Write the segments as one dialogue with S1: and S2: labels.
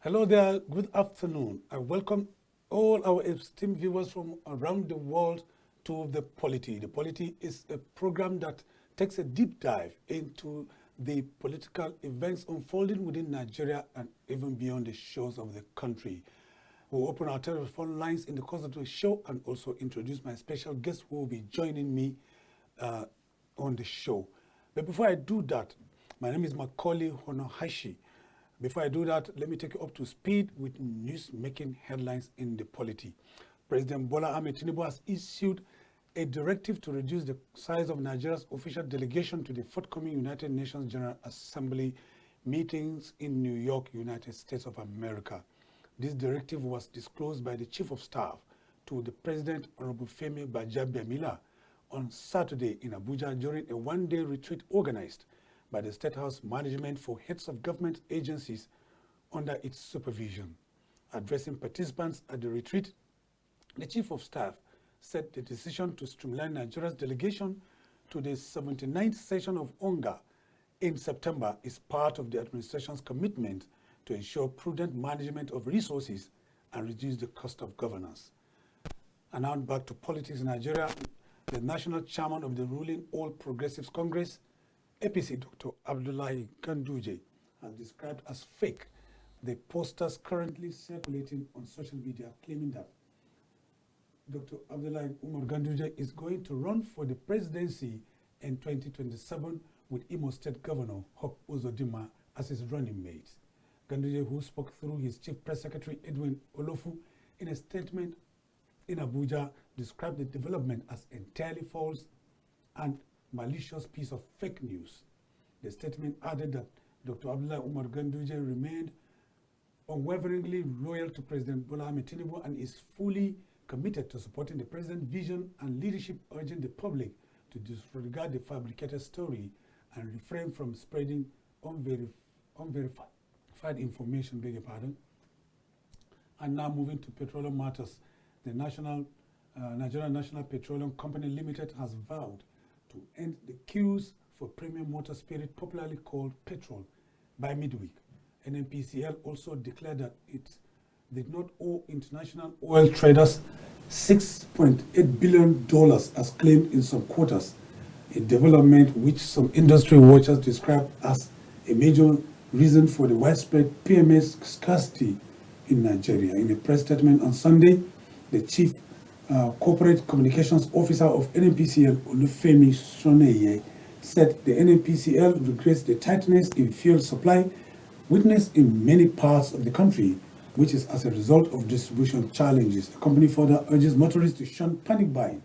S1: Hello there, good afternoon. I welcome all our esteemed viewers from around the world to the POLITY. The POLITY is a program that takes a deep dive into the political events unfolding within Nigeria and even beyond the shores of the country. We'll open our telephone lines in the course of the show and also introduce my special guest who will be joining me on the show. But before I do that, my name is Maucauley Hunohashi. Before I do that, let me take you up to speed with news-making headlines in the polity. President Bola Ahmed Tinubu has issued a directive to reduce the size of Nigeria's official delegation to the forthcoming United Nations General Assembly meetings in New York, United States of America. This directive was disclosed by the Chief of Staff to the President, Honorable Femi Gbajabiamila, on Saturday in Abuja during a one-day retreat organized by the State House Management for heads of government agencies under its supervision. Addressing participants at the retreat, the Chief of Staff said the decision to streamline Nigeria's delegation to the 79th session of UNGA in September is part of the administration's commitment to ensure prudent management of resources and reduce the cost of governance. And now back to politics in Nigeria. The national chairman of the ruling All Progressives Congress, APC, Dr. Abdullahi Ganduje, has described as fake the posters currently circulating on social media claiming that Dr. Abdullahi Umar Ganduje is going to run for the presidency in 2027 with Imo State Governor Hope Uzodinma as his running mate. Ganduje, who spoke through his Chief Press Secretary Edwin Olofu in a statement in Abuja, described the development as entirely false and malicious piece of fake news. The statement added that Dr. Abdullahi Umar Ganduje remained unwaveringly loyal to President Bola Ahmed Tinubu and is fully committed to supporting the president's vision and leadership, urging the public to disregard the fabricated story and refrain from spreading unverified information, beg your pardon. And now moving to petroleum matters, the Nigerian National Petroleum Company Limited has vowed to end the queues for premium motor spirit, popularly called petrol, by midweek. NNPCL also declared that it did not owe international oil traders $6.8 billion as claimed in some quarters, a development which some industry watchers describe as a major reason for the widespread PMS scarcity in Nigeria. In a press statement on Sunday, the chief Corporate Communications Officer of NNPCL, Olofinyokum, said the NNPCL regrets the tightness in fuel supply witnessed in many parts of the country, which is as a result of distribution challenges. The company further urges motorists to shun panic buying,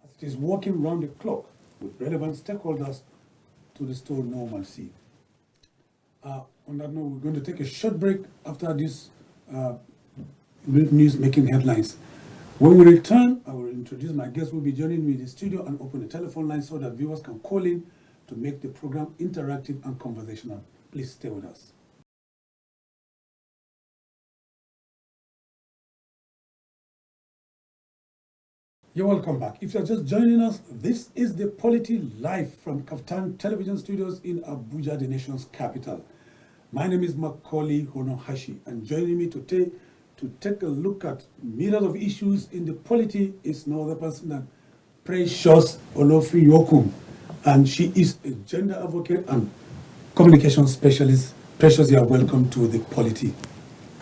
S1: as it is working round the clock with relevant stakeholders to restore normalcy. On that note, we're going to take a short break after this brief news-making headlines. When we return, I will introduce my guest who will be joining me in the studio and open the telephone line so that viewers can call in to make the program interactive and conversational. Please stay with us. You're welcome back. If you're just joining us, this is the Polity live from KAFTAN television studios in Abuja, the nation's capital. My name is Maucauley Hunohashi, and joining me today to take a look at myriad of issues in the polity is no other person than Precious Olofinyokum, and she is a gender advocate and communication specialist. Precious, you are welcome to the polity.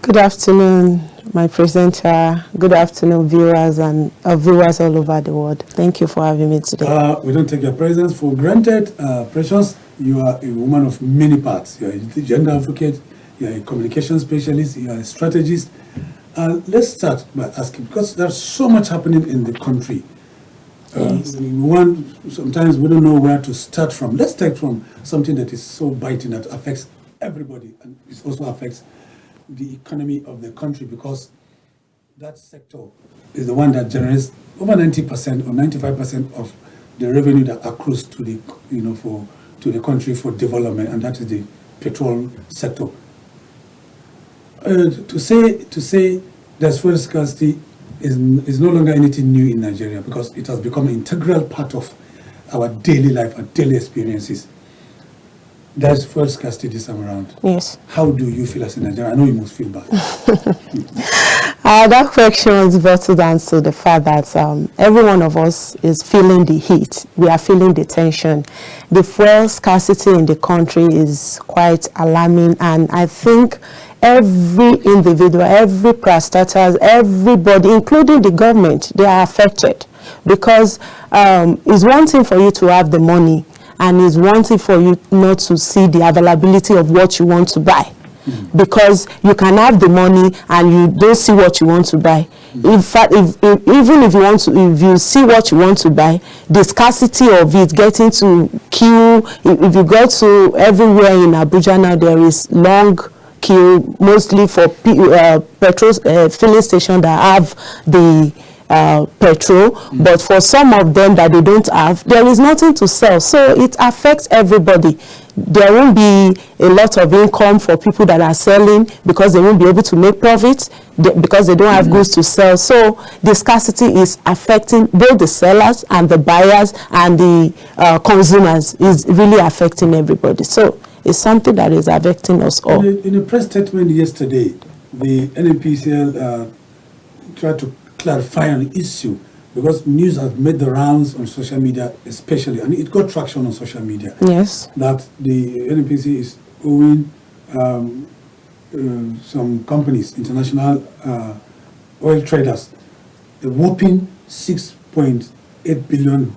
S2: Good afternoon, my presenter. Good afternoon, viewers and viewers all over the world. Thank you for having me today.
S1: We don't take your presence for granted. Precious, you are a woman of many parts. You are a gender advocate, you are a communication specialist, you are a strategist. Let's start by asking, because there's so much happening in the country. Sometimes we don't know where to start from. Let's start from something that is so biting that affects everybody, and it also affects the economy of the country, because that sector is the one that generates over 90% or 95% of the revenue that accrues to the to the country for development, and that is the petrol sector. To say there's fuel scarcity is no longer anything new in Nigeria, because it has become an integral part of our daily life, our daily experiences. There's fuel scarcity this time around.
S2: Yes.
S1: How do you feel as a Nigerian? I know you must feel bad.
S2: That question is bottled down to the fact that every one of us is feeling the heat. We are feeling the tension. The fuel scarcity in the country is quite alarming, and I think every individual, every parastatals, everybody, including the government, they are affected, because it's one thing for you to have the money, and it's one thing for you not to see the availability of what you want to buy. Because you can have the money and you don't see what you want to buy. In fact, even if you see what you want to buy, the scarcity of it, getting to queue, if you go to everywhere in Abuja now, there is long queue, mostly for petrol filling station that have the petrol, but for some of them that they don't have, there is nothing to sell. So it affects everybody. There won't be a lot of income for people that are selling, because they won't be able to make profits because they don't have goods to sell. So the scarcity is affecting both the sellers and the buyers and the consumers. Is really affecting everybody. So it's something that is affecting us all.
S1: In a press statement yesterday, the NNPCL tried to clarify an issue, because news has made the rounds on social media, especially, and it got traction on social media.
S2: Yes.
S1: That the NNPC is owing some companies, international oil traders, a whopping $6.8 billion.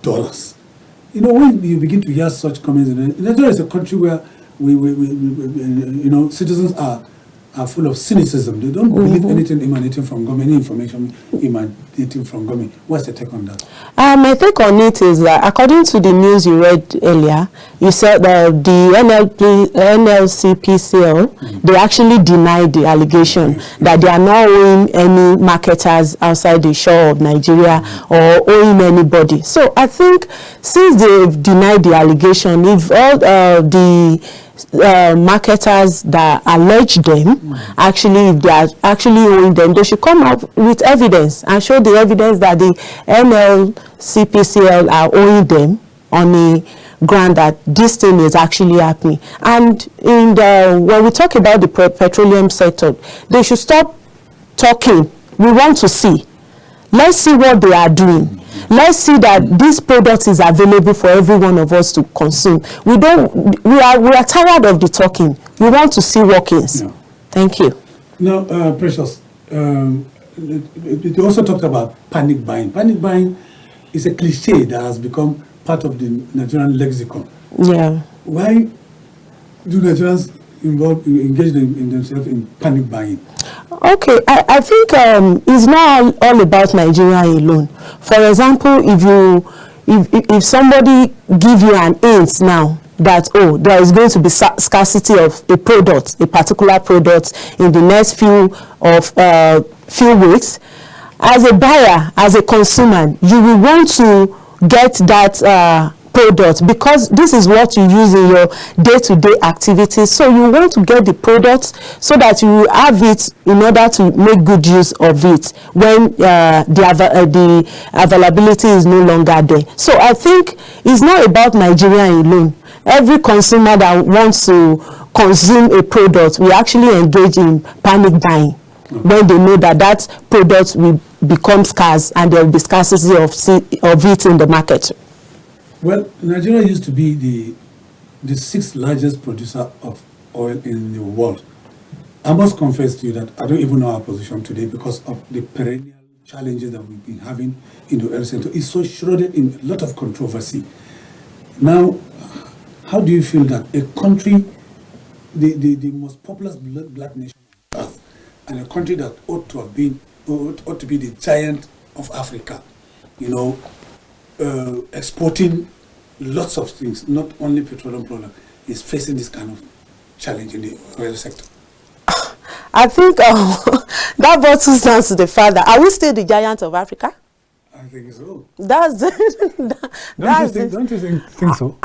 S1: You know, when you begin to hear such comments, Nigeria is a country where citizens are full of cynicism. They don't believe anything emanating from government, any information emanating from government. What's your take on that?
S2: My take on it is that, according to the news you read earlier, you said that the NLCPCL, they actually denied the allegation that they are not owing any marketers outside the shore of Nigeria or owing anybody. So I think, since they've denied the allegation, if all the marketers that allege them, actually, if they are actually owing them, they should come up with evidence and show the evidence that the NLCPCL are owing them on a ground that this thing is actually happening. And when we talk about the petroleum sector, they should stop talking. We want to see. Let's see what they are doing. Let's see that this product is available for every one of us to consume. We are tired of the talking. We want to see workings. No. Thank you.
S1: Now, Precious, it also talked about panic buying. Panic buying is a cliche that has become part of the Nigerian lexicon.
S2: Yeah.
S1: Why do Nigerians engage in themselves in panic buying?
S2: Okay, I think it's not all about Nigeria alone. For example, if somebody give you an hint now that, oh, there is going to be scarcity of a product, a particular product, in the next few weeks, as a buyer, as a consumer, you will want to get that product, because this is what you use in your day-to-day activities. So you want to get the product so that you have it in order to make good use of it when the availability is no longer there. So I think it's not about Nigeria alone. Every consumer that wants to consume a product will actually engage in panic buying when they know that that product will become scarce and there will be scarcity of it in the market.
S1: Well, Nigeria used to be the sixth largest producer of oil in the world. I must confess to you that I don't even know our position today, because of the perennial challenges that we've been having in the oil sector. It's so shrouded in a lot of controversy. Now, how do you feel that a country, the most populous black nation on earth, and a country that ought to be the giant of Africa, exporting lots of things, not only petroleum products, is facing this kind of challenge in the oil sector?
S2: I think that boils down to the fact that, are we still the giant of Africa?
S1: I think so.
S2: Don't
S1: you think so?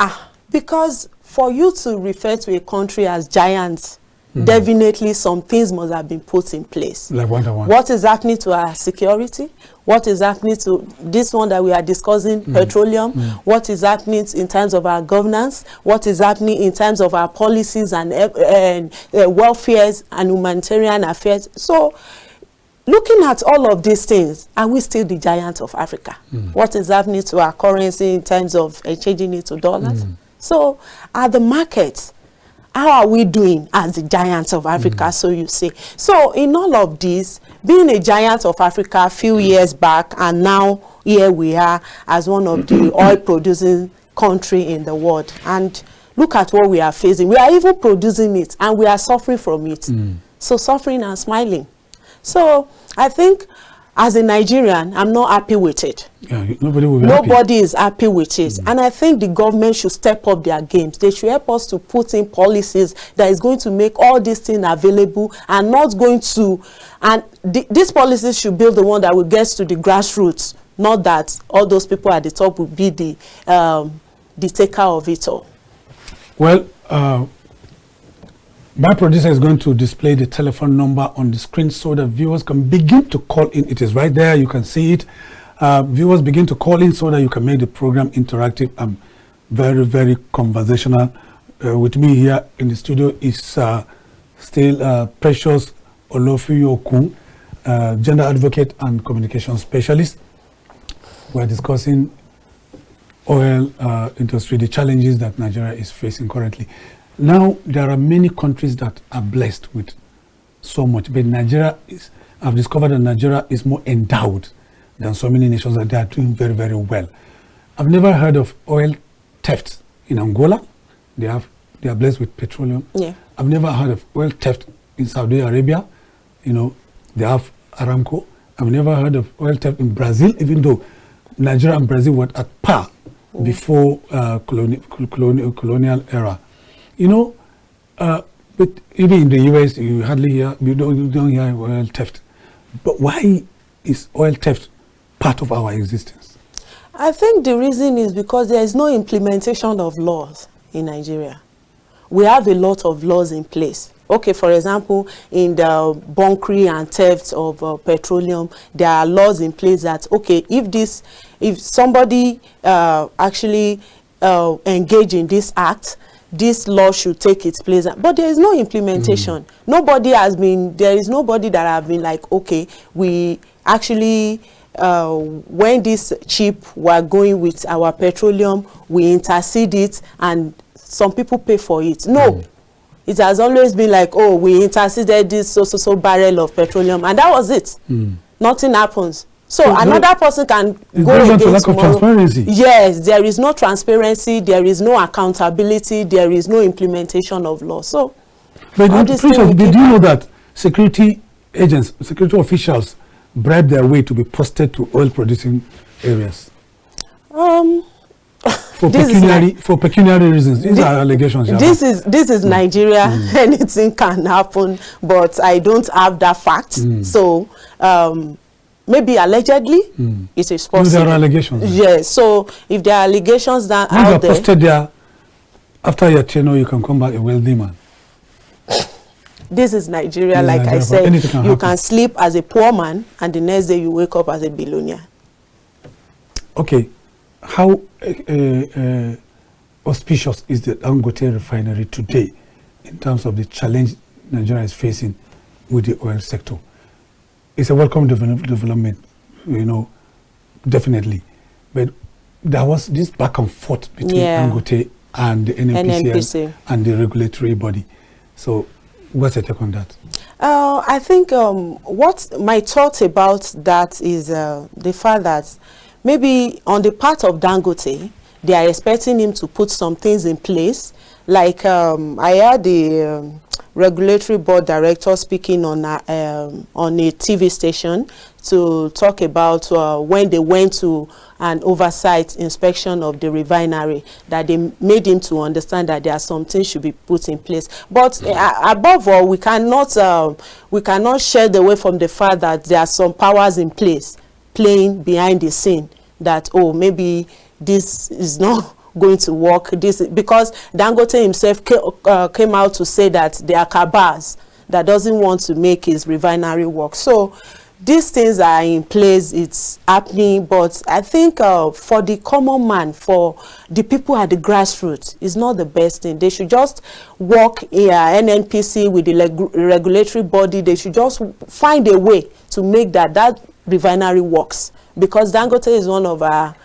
S2: Because for you to refer to a country as giant definitely some things must have been put in place.
S1: Like
S2: what is happening to our security? What is happening to this one that we are discussing, petroleum? What is happening in terms of our governance? What is happening in terms of our policies and welfare and humanitarian affairs? So, looking at all of these things, are we still the giant of Africa? What is happening to our currency in terms of changing it to dollars? So, are the markets, how are we doing as the giants of Africa, so you say? So, in all of this, being a giant of Africa a few years back, and now here we are as one of the oil-producing country in the world. And look at what we are facing. We are even producing it, and we are suffering from it. So, suffering and smiling. So, I think as a Nigerian, I'm not happy with it.
S1: Yeah, nobody will be
S2: Nobody is happy with it. And I think the government should step up their games. They should help us to put in policies that is going to make all these things available and not going to, and these policies should build the one that will get to the grassroots, not that all those people at the top will be the taker of it all. Well,
S1: my producer is going to display the telephone number on the screen so that viewers can begin to call in. It is right there. You can see it. Viewers begin to call in so that you can make the program interactive and very, very conversational. With me here in the studio is still Precious Olofinyokum, gender advocate and communication specialist. We're discussing oil industry, the challenges that Nigeria is facing currently. Now, there are many countries that are blessed with so much, but Nigeria is, I've discovered that Nigeria is more endowed than so many nations that they are doing very, very well. I've never heard of oil theft in Angola. They are blessed with petroleum.
S2: Yeah.
S1: I've never heard of oil theft in Saudi Arabia. You know, they have Aramco. I've never heard of oil theft in Brazil, even though Nigeria and Brazil were at par before colonial era. You know, but even in the US, you hardly hear, you don't hear oil theft. But why is oil theft part of our existence?
S2: I think the reason is because there is no implementation of laws in Nigeria. We have a lot of laws in place. Okay, for example, in the bunkering and theft of petroleum, there are laws in place that, okay, if somebody actually engage in this act, this law should take its place. But there is no implementation. There is nobody that have been like, okay, we actually, when this ship were going with our petroleum, we intercede it and some people pay for it. No. It has always been like, oh, we interceded this so barrel of petroleum, and that was it. Nothing happens. So another person can go against
S1: lack of transparency.
S2: Yes, there is no transparency, there is no accountability, there is no implementation of law. So,
S1: but did you know that security agents, security officials bribe their way to be posted to oil-producing areas? For pecuniary reasons. These are allegations.
S2: This is Nigeria. Anything can happen, but I don't have that fact. So maybe allegedly it is possible.
S1: There are allegations.
S2: Yes. So if there are allegations that
S1: once you are posted there, after your tenure, you can come back a wealthy man.
S2: This is Nigeria, like I said. You can sleep as a poor man, and the next day you wake up as a billionaire.
S1: Okay. How auspicious is the Dangote refinery today in terms of the challenge Nigeria is facing with the oil sector? It's a welcome development, you know, definitely. But there was this back and forth between Dangote and the NNPC. And the regulatory body. So what's your take on that?
S2: I think what my thought about that is the fact that maybe on the part of Dangote, they are expecting him to put some things in place. Like I heard the regulatory board director speaking on a TV station to talk about when they went to an oversight inspection of the refinery, that they made him to understand that there are some things should be put in place. But above all, we cannot shed away from the fact that there are some powers in place playing behind the scene, that, oh, maybe this is not going to work. This because Dangote himself came out to say that there are cabals that doesn't want to make his refinery work. So these things are in place, it's happening, but I think for the common man, for the people at the grassroots, it's not the best thing. They should just work in NNPC with the regulatory body. They should just find a way to make that refinery works, because Dangote is one of our,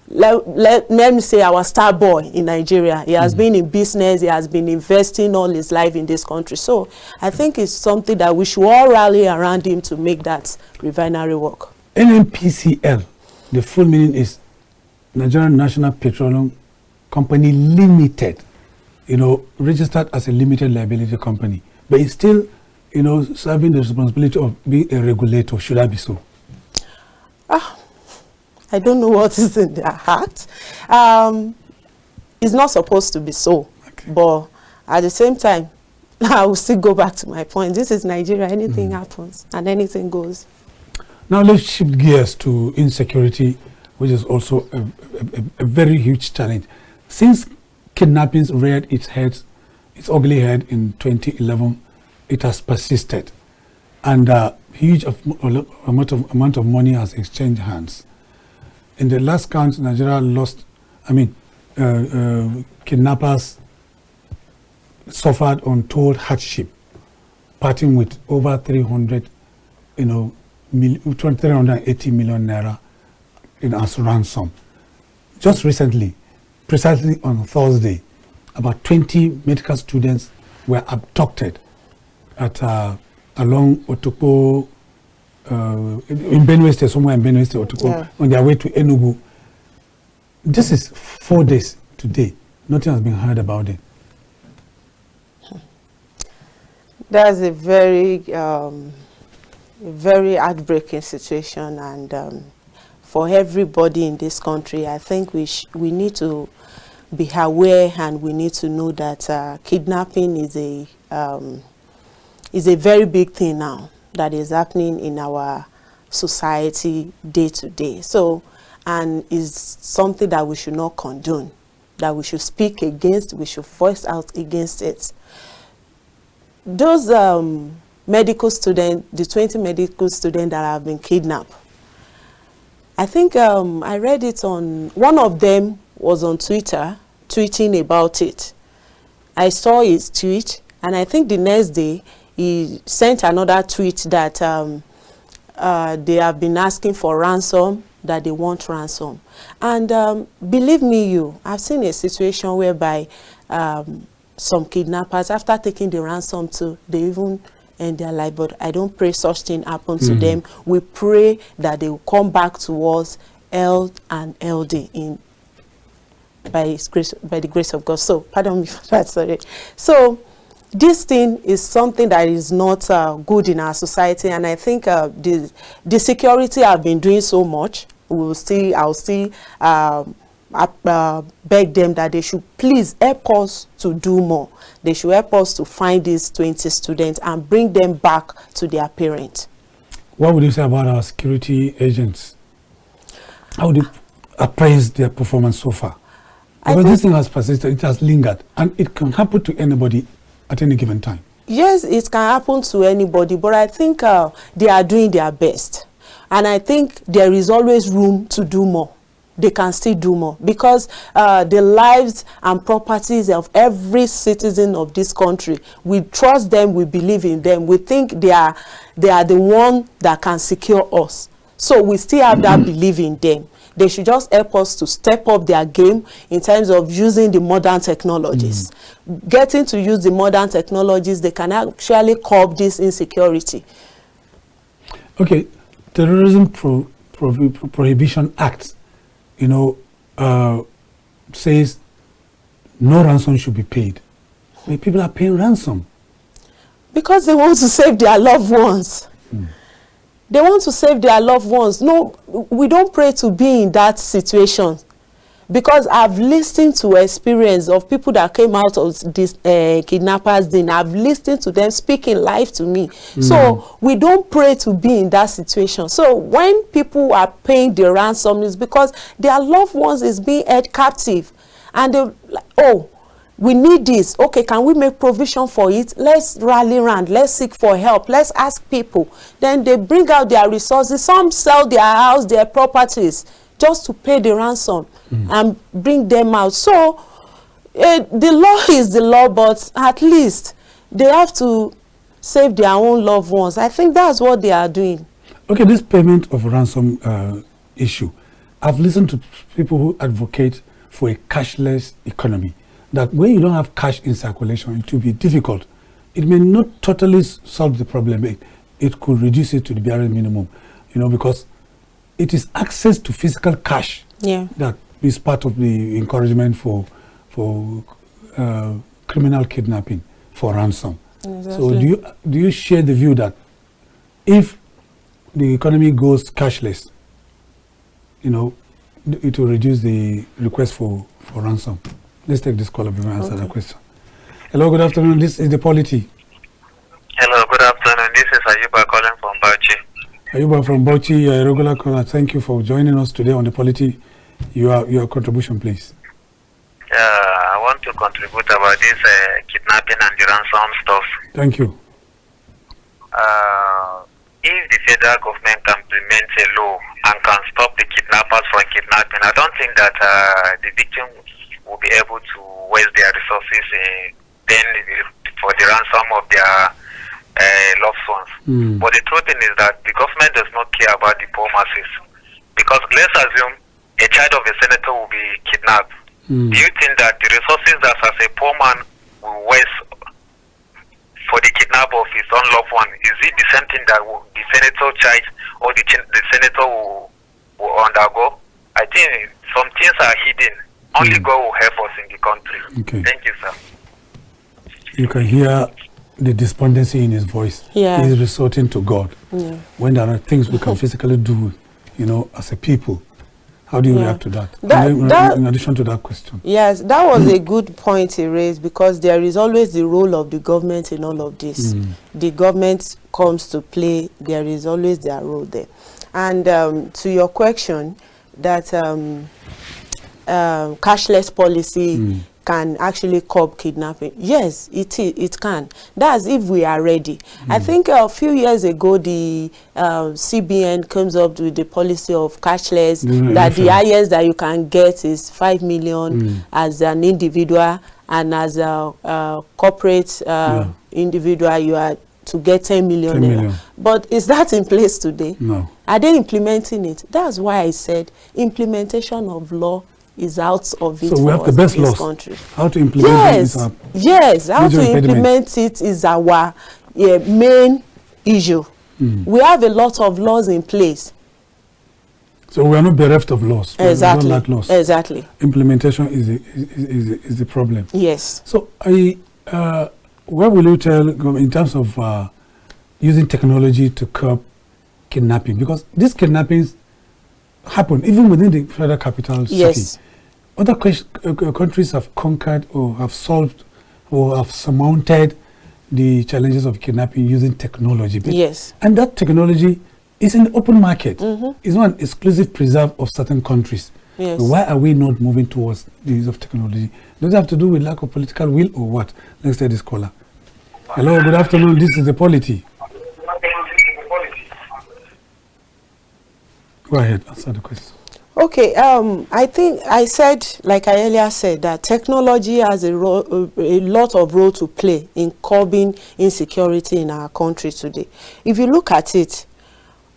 S2: let me say, our star boy in Nigeria. He has been in business, he has been investing all his life in this country. So I think it's something that we should all rally around him to make that refinery work.
S1: NNPCL, the full meaning is Nigerian National Petroleum Company Limited, registered as a limited liability company, but it's still, serving the responsibility of being a regulator. Should I be so?
S2: I don't know what is in their heart. It's not supposed to be so. Okay. But at the same time, I will still go back to my point. This is Nigeria. Anything happens and anything goes. Now
S1: let's shift gears to insecurity, which is also a very huge challenge. Since kidnappings reared its ugly head in 2011, it has persisted, and a huge amount of money has exchanged hands. In the last count, Nigeria lost, kidnappers suffered untold hardship, parting with over 380 million naira as ransom. Just recently, precisely on Thursday, about 20 medical students were abducted at along Otoko, in Benue State, somewhere in Benue State, Otoko, on their way to Enugu. This is 4 days today. Nothing has been heard about it.
S2: That's a very heartbreaking situation, and for everybody in this country, I think we need to be aware, and we need to know that kidnapping is a very big thing now that is happening in our society day to day. So, and is something that we should not condone, that we should speak against, we should voice out against it. Those medical students, the 20 medical students that have been kidnapped, I think I read it on, one of them was on Twitter tweeting about it. I saw his tweet, and I think the next day he sent another tweet that they have been asking for ransom, that they want ransom. And believe me, I've seen a situation whereby some kidnappers, after taking the ransom too, they even end their life. But I don't pray such thing happen to them. We pray that they will come back to us held and healthy by the grace of God. So pardon me for that, sorry. So this thing is something that is not good in our society, and I think the security have been doing so much. I'll still beg them that they should please help us to do more. They should help us to find these 20 students and bring them back to their parents.
S1: What would you say about our security agents? How would you appraise their performance so far? Because this thing has persisted, it has lingered, and it can happen to anybody at any given time.
S2: Yes, it can happen to anybody, but I think they are doing their best. And I think there is always room to do more. They can still do more, because the lives and properties of every citizen of this country, we trust them, we believe in them, we think they are the one that can secure us. So we still have that belief in them. They should just help us to step up their game in terms of using the modern technologies. Getting to use the modern technologies, they can actually curb this insecurity.
S1: Okay, Terrorism Prohibition Act, says no ransom should be paid. But people are paying ransom.
S2: Because they want to save their loved ones. They want to save their loved ones. No, we don't pray to be in that situation, because I've listened to experience of people that came out of this kidnappers den. I've listened to them speaking life to me. So we don't pray to be in that situation. So when people are paying the ransom, it's because their loved ones is being held captive, And they like, oh, we need this. Okay, can we make provision for it? Let's rally around. Let's seek for help. Let's ask people. Then they bring out their resources. Some sell their house, their properties, just to pay the ransom and bring them out. So the law is the law, but at least they have to save their own loved ones. I think that's what they are doing.
S1: Okay, this payment of ransom issue, I've listened to people who advocate for a cashless economy, that when you don't have cash in circulation, it will be difficult. It may not totally solve the problem. It could reduce it to the bare minimum, because it is access to physical cash that is part of the encouragement for criminal kidnapping for ransom. Exactly. So do you share the view that if the economy goes cashless, it will reduce the request for ransom? Let's take this call before I answer that question. Hello, good afternoon. This is the POLITY.
S3: Hello, good afternoon. This is Ayuba calling from Bauchi.
S1: Ayuba from Bauchi, you are a regular caller. Thank you for joining us today on the POLITY. Your contribution, please.
S3: I want to contribute about this kidnapping and the ransom stuff.
S1: Thank you.
S3: If the federal government can implement a law and can stop the kidnappers from kidnapping, I don't think that the victim will be able to waste their resources for the ransom of their loved ones. But the truth is that the government does not care about the poor masses. Because let's assume a child of a senator will be kidnapped. Do you think that the resources that as a poor man will waste for the kidnap of his own loved one, is it the same thing that the senator child or the senator will undergo? I think some things are hidden. Only God will help us in the country.
S1: Okay.
S3: Thank you, sir.
S1: You can hear the despondency in his voice.
S2: Yeah.
S1: He's resorting to God. Yeah. When there are things we can physically do, as a people. How do you react to that? In addition to that question.
S2: Yes, that was a good point he raised, because there is always the role of the government in all of this. The government comes to play. There is always their role there. And to your question, that cashless policy can actually curb kidnapping. Yes, it can. That's if we are ready. I think a few years ago, the CBN comes up with the policy of cashless, that the highest that you can get is 5 million as an individual, and as a corporate individual, you are to get 10 million.
S1: 10 million.
S2: But is that in place today?
S1: No.
S2: Are they implementing it? That's why I said implementation of law is out of it.
S1: So we have the best laws.
S2: Country.
S1: How to implement it is our
S2: how to implement it is our main issue. We have a lot of laws in place.
S1: So we are not bereft of laws.
S2: Exactly.
S1: We don't lack laws.
S2: Exactly.
S1: Implementation is the problem.
S2: Yes.
S1: So what will you tell in terms of using technology to curb kidnapping? Because these kidnappings happen even within the federal capital city.
S2: Yes.
S1: Other countries have conquered or have solved or have surmounted the challenges of kidnapping using technology.
S2: Yes. And
S1: that technology is in the open market. It's not an exclusive preserve of certain countries.
S2: Yes.
S1: So why are we not moving towards the use of technology? Does it have to do with lack of political will or what? Let's take this caller. Hello, good afternoon. This is the POLITY. Go ahead, answer the question.
S2: Okay, I think I said, like I earlier said, that technology has a lot of role to play in curbing insecurity in our country today. If you look at it,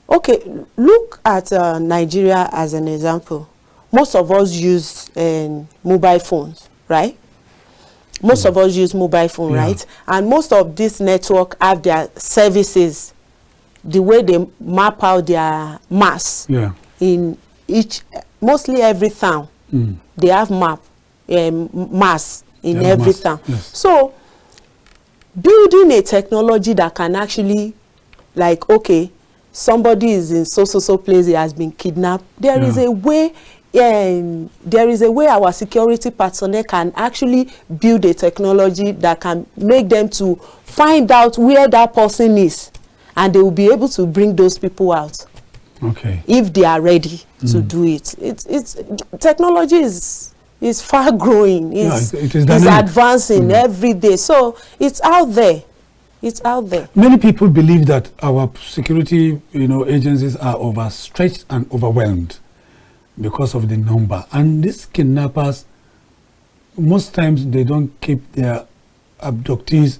S2: okay, look at Nigeria as an example. Most of us use mobile phones, right? Most of us use mobile phone, right? And most of this network have their services, the way they map out their mass in mostly every town. They have mass in every town.
S1: Yes.
S2: So building a technology that can actually, like, okay, somebody is in so place, he has been kidnapped. There is a way. There is a way our security personnel can actually build a technology that can make them to find out where that person is, and they will be able to bring those people out.
S1: Okay.
S2: If they are ready to do it. It's technology is is far growing. It's advancing every day. So it's out there. It's out there.
S1: Many people believe that our security, agencies are overstretched and overwhelmed because of the number. And these kidnappers, most times they don't keep their abductees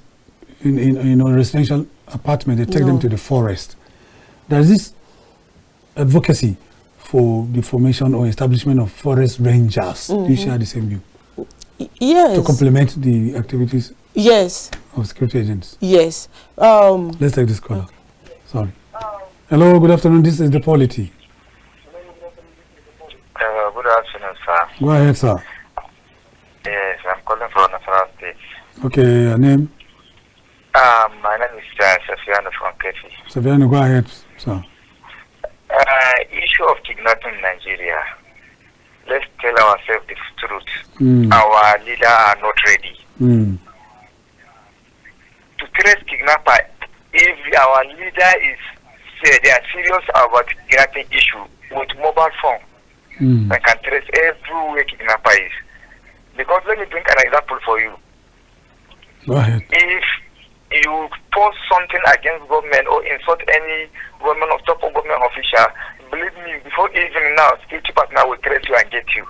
S1: in residential apartment. They take them to the forest. There is this advocacy for the formation or establishment of forest rangers. Do you share the same view?
S2: Yes.
S1: To complement the activities.
S2: Yes.
S1: Of security agents.
S2: Yes.
S1: Let's take this caller. Sorry. Hello, good afternoon. This is the POLITY.
S3: Good afternoon, sir.
S1: Go ahead, sir.
S3: Yes, I'm calling from Nasarawa State.
S1: Okay, your name?
S3: My name is Safiano from Kefi.
S1: Safiano, go ahead, sir.
S3: Issue of kidnapping in Nigeria. Let's tell ourselves the truth. Our leaders are not ready. To trace kidnapper, if our leader they are serious about kidnapping issue with mobile phone, they can trace everywhere kidnapper is. Because let me bring an example for you.
S1: Go ahead.
S3: If you post something against government or insult any government or top government official, believe me, before even now, security partner will trace you and get you.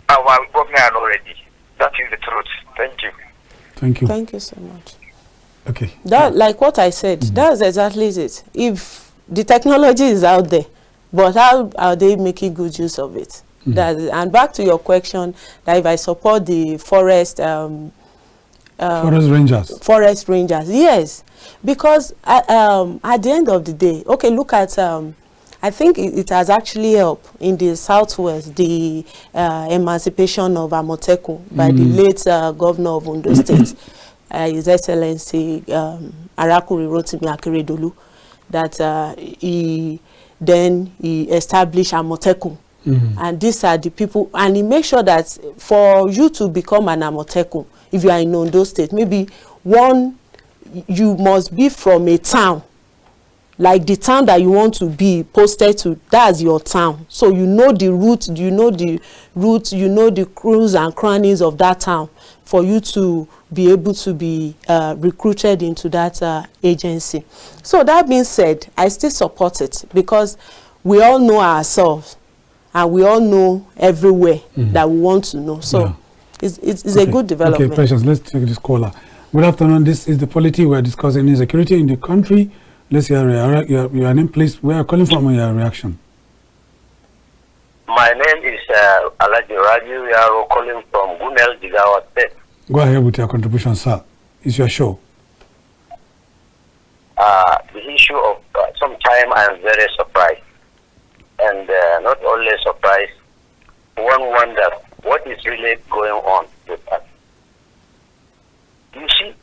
S3: Our government are not ready. That is the truth. Thank you.
S1: Thank you.
S2: Thank you so much.
S1: Okay.
S2: That, like what I said, that's exactly it. If the technology is out there, but how are they making good use of it? And back to your question, that if I support the forest forest rangers, yes, because at the end of the day, okay, look at I think it has actually helped in the southwest, the emancipation of Amotekun by the late governor of Ondo State, His Excellency Arakuri Rotimi Akeredolu, that he established Amotekun. And these are the people, and he makes sure that for you to become an Amotekun, if you are in Ondo State, maybe you must be from a town, like the town that you want to be posted to, that's your town. So you know the route, you know the crews and crannies of that town for you to be able to be recruited into that agency. So that being said, I still support it because we all know ourselves and we all know everywhere that we want to know. So it's a good development.
S1: Okay, Precious, let's take this caller. Good afternoon. This is the POLITY. We're discussing insecurity in the country. Let's hear your name, please. Where are you calling from and your reaction?
S4: My name is Alaji Raju. We are calling from Gunel, Jigawa State.
S1: Go ahead with your contribution, sir. It's your show.
S4: The issue of sometime I am very surprised. And not only surprised, one wonders what is really going on with us. You see,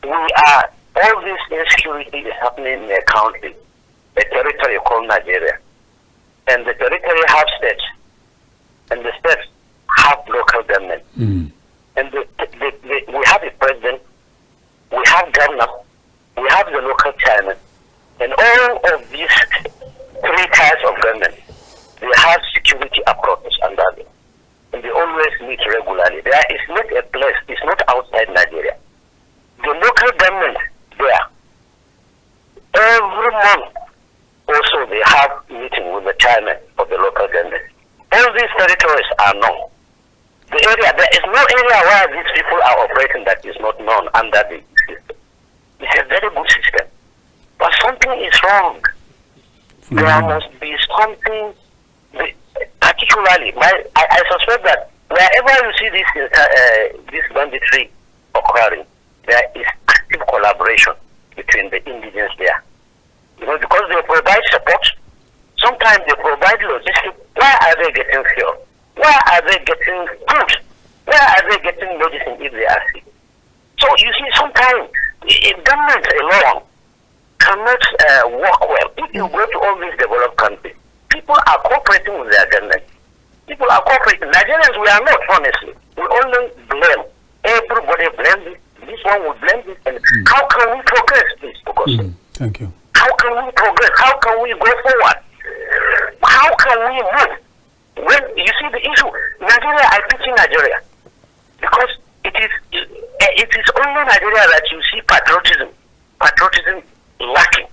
S4: all this insecurity is happening in a country, a territory called Nigeria. And the territory have states, and the states have local government. And we have a president, we have governor, we have the local chairman, and all of these three types of government, they have security approaches under them. And they always meet regularly. There is not a place, it's not outside Nigeria. The local government there, every month also they have meeting with the chairman of the local government. All these territories are known. The area, there is no area where these people are operating that is not known under the system. It's a very good system. But something is wrong. There must be something, particularly, I suspect that wherever you see this banditry occurring, there is active collaboration between the indigenous there. Because they provide support, sometimes they provide logistics. Where are they getting fuel? Where are they getting food? Where are they getting medicine if they are sick? So you see, sometimes if government alone cannot work well, if you go to all these developed countries, people are cooperating with their government. People are cooperating. Nigerians, we are not, honestly. We only blame. Everybody blames this. This one will blame this. And how can we progress, please?
S1: Thank you.
S4: How can we progress? How can we go forward? How can we move When you see the issue, Nigeria, I pity Nigeria because it is only Nigeria that you see patriotism lacking.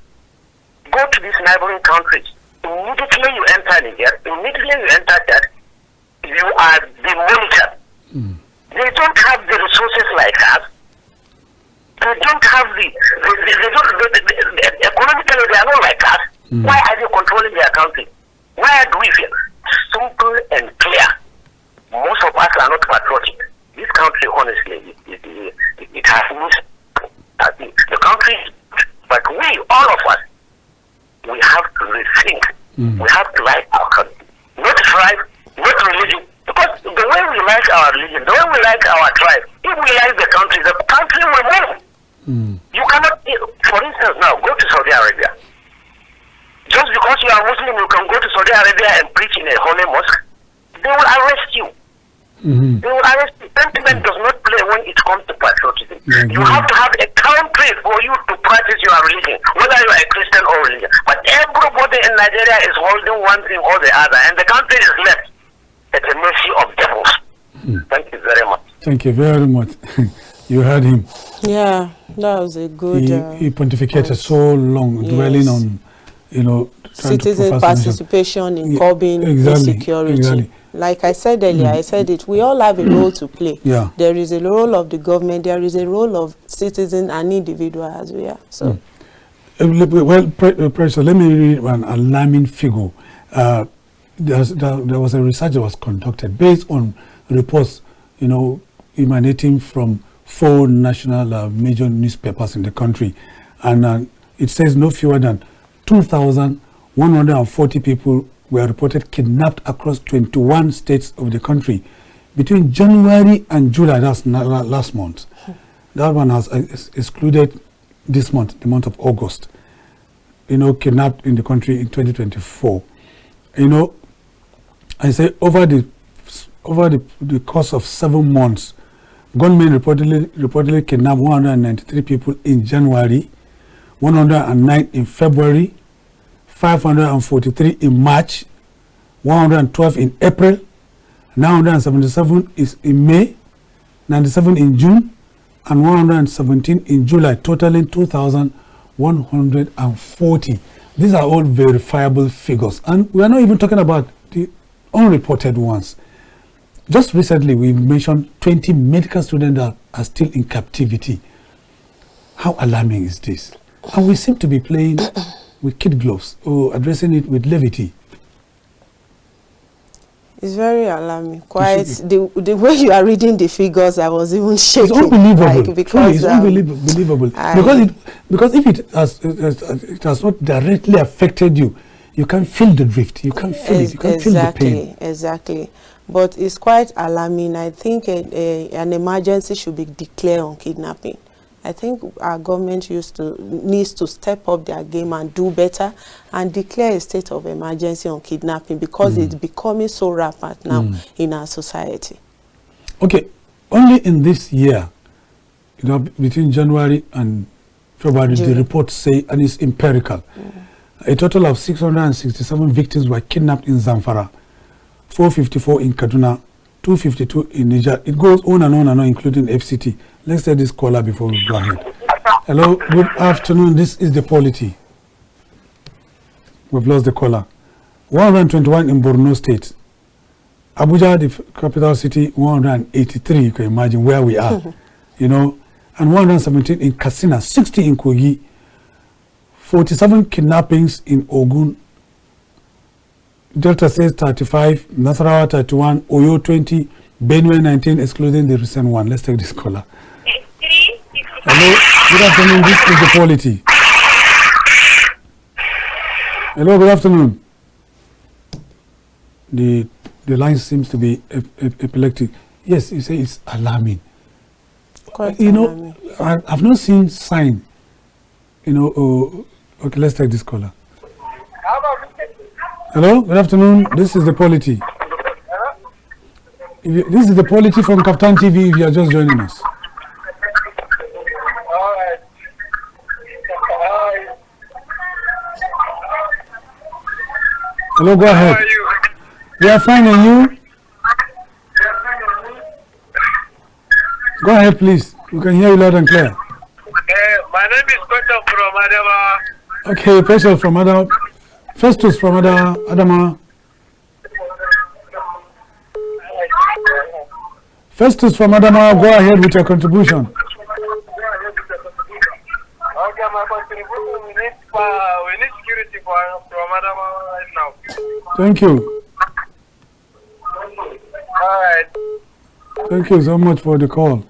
S4: Go to these neighboring countries. Immediately you enter Niger, immediately you enter that, you are demonitored. They don't have the resources like us. They don't have economically they are not like us. Why are they controlling their country? Why do we feel? Simple and clear. Most of us are not patriotic. This country, honestly, it has missed the country, but we, all of us, we have to rethink. We have to like our country, not tribe, not religion. Because the way we like our religion, the way we like our tribe, if we like the country will move. You cannot, for instance, now go to Saudi Arabia. Just because you are Muslim, you can go to Saudi Arabia and preach in a holy mosque. They will arrest you. They will arrest you. Sentiment does not play when it comes to patriotism. You have to have a country for you to practice your religion, whether you are a Christian or religion. But everybody in Nigeria is holding one thing or the other, and the country is left at the mercy of devils. Thank you very much.
S1: Thank you very much. You heard him.
S2: Yeah, that was a good.
S1: He pontificated so long, dwelling on,
S2: citizen participation in curbing insecurity.
S1: Exactly.
S2: Like I said earlier, I said it, we all have a role to play.
S1: Yeah.
S2: There is a role of the government, there is a role of citizen and individual as we are. So,
S1: well, Professor, let me read an alarming figure. There was a research that was conducted based on reports, emanating from 4 national major newspapers in the country, and it says no fewer than 2,140 people were reported kidnapped across 21 states of the country between January and July. That's last month. That one has excluded this month, the month of August. Kidnapped in the country in 2024. I say over the course of 7 months, gunmen reportedly kidnapped 193 people in January, 109 in February, 543 in March, 112 in April, 977 is in May, 97 in June, and 117 in July, totaling 2,140. These are all verifiable figures, and we are not even talking about the unreported ones. Just recently, we mentioned 20 medical students that are still in captivity. How alarming is this? And we seem to be playing with kid gloves or addressing it with levity.
S2: It's very alarming. Quite the way you are reading the figures, I was even shaking.
S1: It's unbelievable.
S2: Because
S1: it's unbelievable. Because if it has not directly affected you, you can feel the drift. You can feel it. You can feel the pain.
S2: Exactly. But it's quite alarming. I think an emergency should be declared on kidnapping. I think our government needs to step up their game and do better and declare a state of emergency on kidnapping, because it's becoming so rampant now in our society. Okay,
S1: only in this year, between January and February, the reports say, and it's empirical, a total of 667 victims were kidnapped in Zamfara, 454 in Kaduna, 252 in Niger. It goes on and on and on, including FCT. Let's take this caller before we go ahead. Hello, good afternoon. This is the Polity. We've lost the caller. 121 in Borno State. Abuja, the capital city, 183. You can imagine where we are, and 117 in Katsina, 60 in Kogi, 47 kidnappings in Ogun, Delta State 35, Nasarawa 31, Oyo 20, Benue 19, excluding the recent one. Let's take this caller. Hello, good afternoon. This is the Polity. Hello, good afternoon. The line seems to be epileptic. Yes, you say it's alarming.
S2: Quite alarming.
S1: I've not seen sign. Okay, let's take this caller. Hello, good afternoon. This is the Polity. This is the Polity from KAFTAN TV if you are just joining us. Hello, go ahead. We are fine, and you? Go ahead, please. We can hear you loud and clear.
S5: My name is Peter from Adama.
S1: Okay, Peter from Adama. Festus from Adama. Festus from Adama, go ahead with your contribution.
S5: Okay, my contribution, we need security from Adama right now.
S1: Thank you.
S5: All right.
S1: Thank you so much for the call.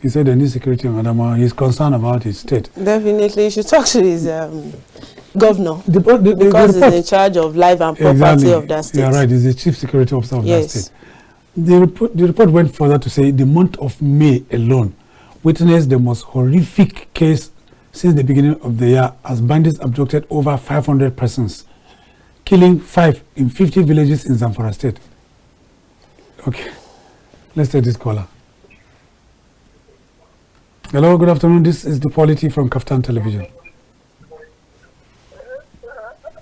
S1: He said they need security in Adama. He's concerned about his state.
S2: Definitely, you should talk to his governor.
S1: Because
S2: he's in charge of life and property of that state.
S1: Yeah, right. He's the chief security officer of
S2: yes.
S1: that state. The report went further to say the month of May alone witnessed the most horrific case since the beginning of the year, as bandits abducted over 500 persons, killing 5 in 50 villages in Zamfara state. Okay, let's take this caller. Hello, good afternoon. This is the POLITY from KAFTAN television.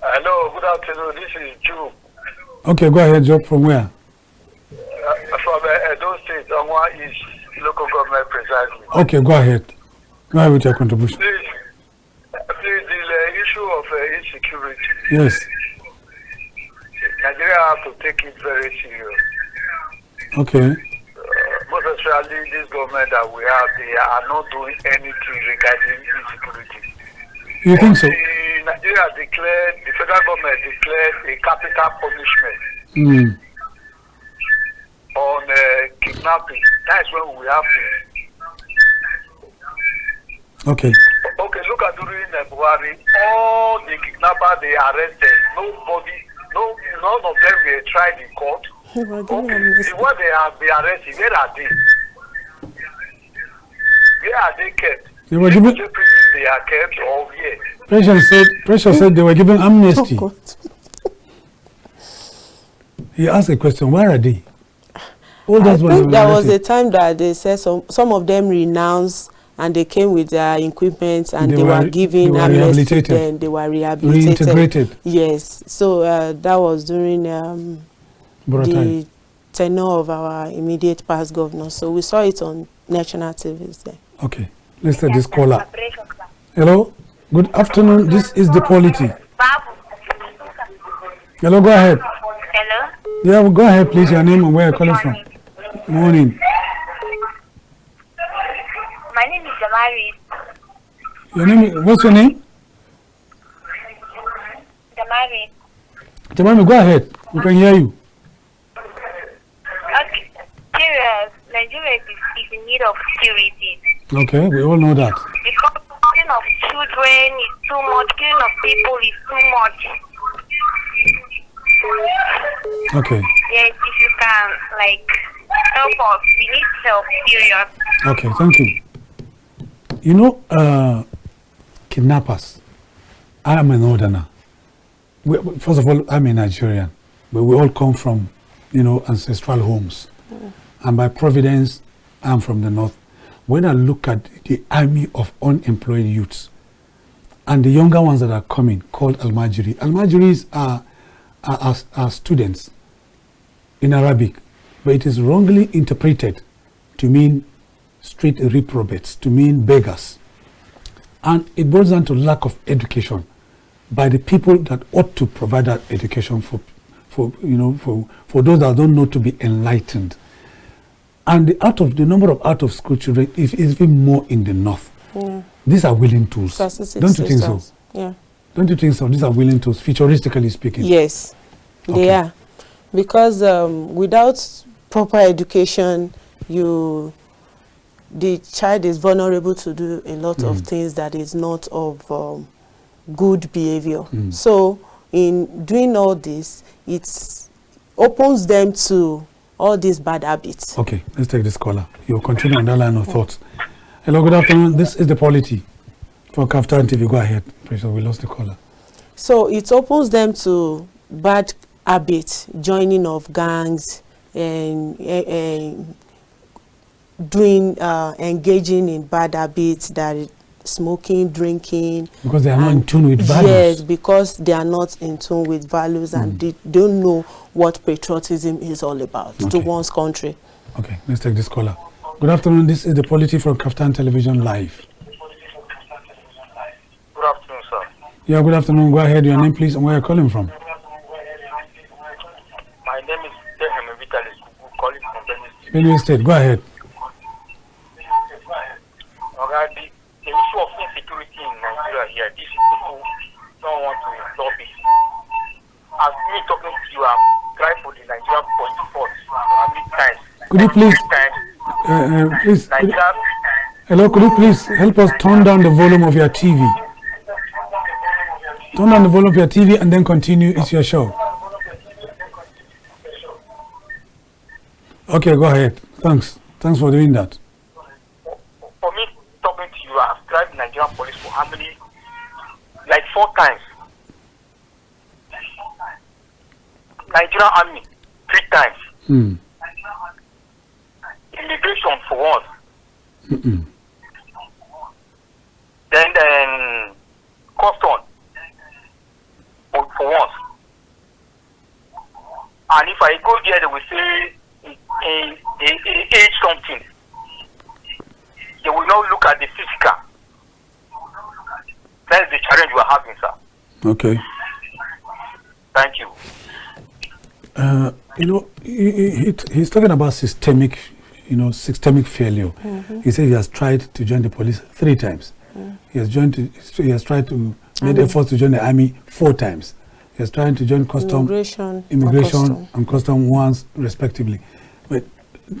S5: Hello, good afternoon. This is Joe.
S1: Okay, go ahead, Joe. From where?
S5: From Edo State, Onwa East, local government precisely.
S1: Okay, go ahead. Go ahead with your contribution.
S5: Please, the issue of insecurity.
S1: Yes.
S5: Nigeria have to take it very serious.
S1: Okay.
S5: Most especially this government that we have, they are not doing anything regarding insecurity.
S1: You think so?
S5: Nigeria declared, the federal government declared a capital punishment on kidnapping. That's when we have to.
S1: Okay.
S5: Okay, look at during February, all the kidnappers they arrested, none of them were tried in court. Okay, the one they have been arrested, where are they? Where are they kept?
S1: They were given.
S5: They are kept or where?
S1: Pressure said they were given amnesty. Oh, he asked a question. Where are they?
S2: I think there was a time that they said some of them renounced and they came with their equipment and they were given amnesty. Then they were rehabilitated.
S1: Reintegrated.
S2: Yes. So that was during the tenure of our immediate past governor. So we saw it on national TVs there.
S1: Okay. Let's take this caller. Hello. Good afternoon. This is the POLITY. Hello. Go ahead.
S6: Hello.
S1: Yeah, well, go ahead, please. Your name and where you're calling from. Morning.
S6: My name is Jamari.
S1: Your name? What's your name?
S6: Jamari.
S1: Jamari, go ahead. We can hear you.
S6: Okay. Serious. Nigeria is in need of security.
S1: Okay, we all know that.
S6: Because killing of children is too much. Killing of people is too much.
S1: Okay.
S6: Yes, if you can, help us. We need help, serious.
S1: Okay, thank you. You know, kidnappers. I am a northerner. First of all, I'm a Nigerian. But we all come from, ancestral homes. And by providence, I'm from the north. When I look at the army of unemployed youths and the younger ones that are coming, called Almajiris are students in Arabic, but it is wrongly interpreted to mean street reprobates, to mean beggars. And it boils down to lack of education by the people that ought to provide that education for those that don't know to be enlightened. And the number of out of school children is even more in the north. Yeah. These are willing tools. Don't you think so?
S2: Yeah.
S1: Don't you think so? These are willing tools, futuristically speaking.
S2: Yes, they are. Because without proper education, the child is vulnerable to do a lot of things that is not of good behavior. So in doing all this, it opens them to all these bad habits.
S1: Okay, let's take this caller. You'll continue on that line of thoughts. Hello, good afternoon. This is the POLITY for KAFTAN TV. Go ahead. Pressure, we lost the caller.
S2: So it opens them to bad habits, joining of gangs, and engaging in bad habits that smoking, drinking.
S1: Because they are not in tune with values.
S2: Yes, because they are not in tune with values and they don't know what patriotism is all about to one's country.
S1: Okay, let's take this caller. Good afternoon. This is the Polity from KAFTAN Television Live.
S5: Good afternoon, sir.
S1: Yeah, good afternoon. Go ahead. Your name, please, and where you're calling from.
S5: My name is Dehem Vitalis, calling from Benue State.
S1: Benue State. Go ahead.
S5: Okay, the issue of insecurity in Nigeria here, these people don't want to resolve it. As me talking to you, I've tried for the Nigerian police force how many times?
S1: Could you please, hello, could you please help us turn down the volume of your TV? Turn down the volume of your TV and then continue. It's your show. Okay, go ahead. Thanks. Thanks for doing that.
S5: For me, talking to you, I've tried Nigerian police for how many? Like 4 times. Nigerian army, 3 times. Immigration for once. Then custom for once. And if I go there, they will say age something. They will not look at the physical. That's the challenge we are having, sir.
S1: Okay.
S5: Thank you.
S1: You know, he's talking about systemic failure. He said he has tried to join the police 3 times. He has tried to make efforts to join the army 4 times. He has tried to join immigration and custom once, respectively. But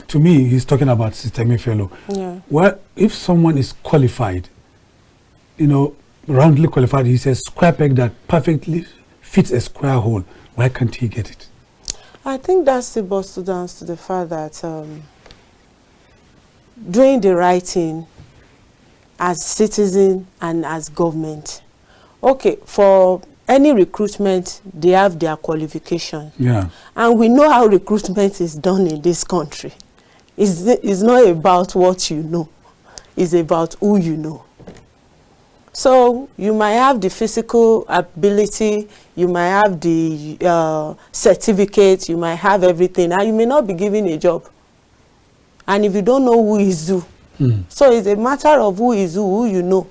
S1: to me, he's talking about systemic failure.
S2: Yeah.
S1: Well, if someone is qualified, roundly qualified, he says square peg that perfectly fits a square hole. Why can't he get it?
S2: I think that still boils down to the fact that doing the right thing as citizen and as government. Okay, for any recruitment, they have their qualification.
S1: Yeah.
S2: And we know how recruitment is done in this country. It's not about what you know. It's about who you know. So you might have the physical ability, you might have the certificate, you might have everything, and you may not be given a job. And if you don't know who is who, so it's a matter of who is who you know.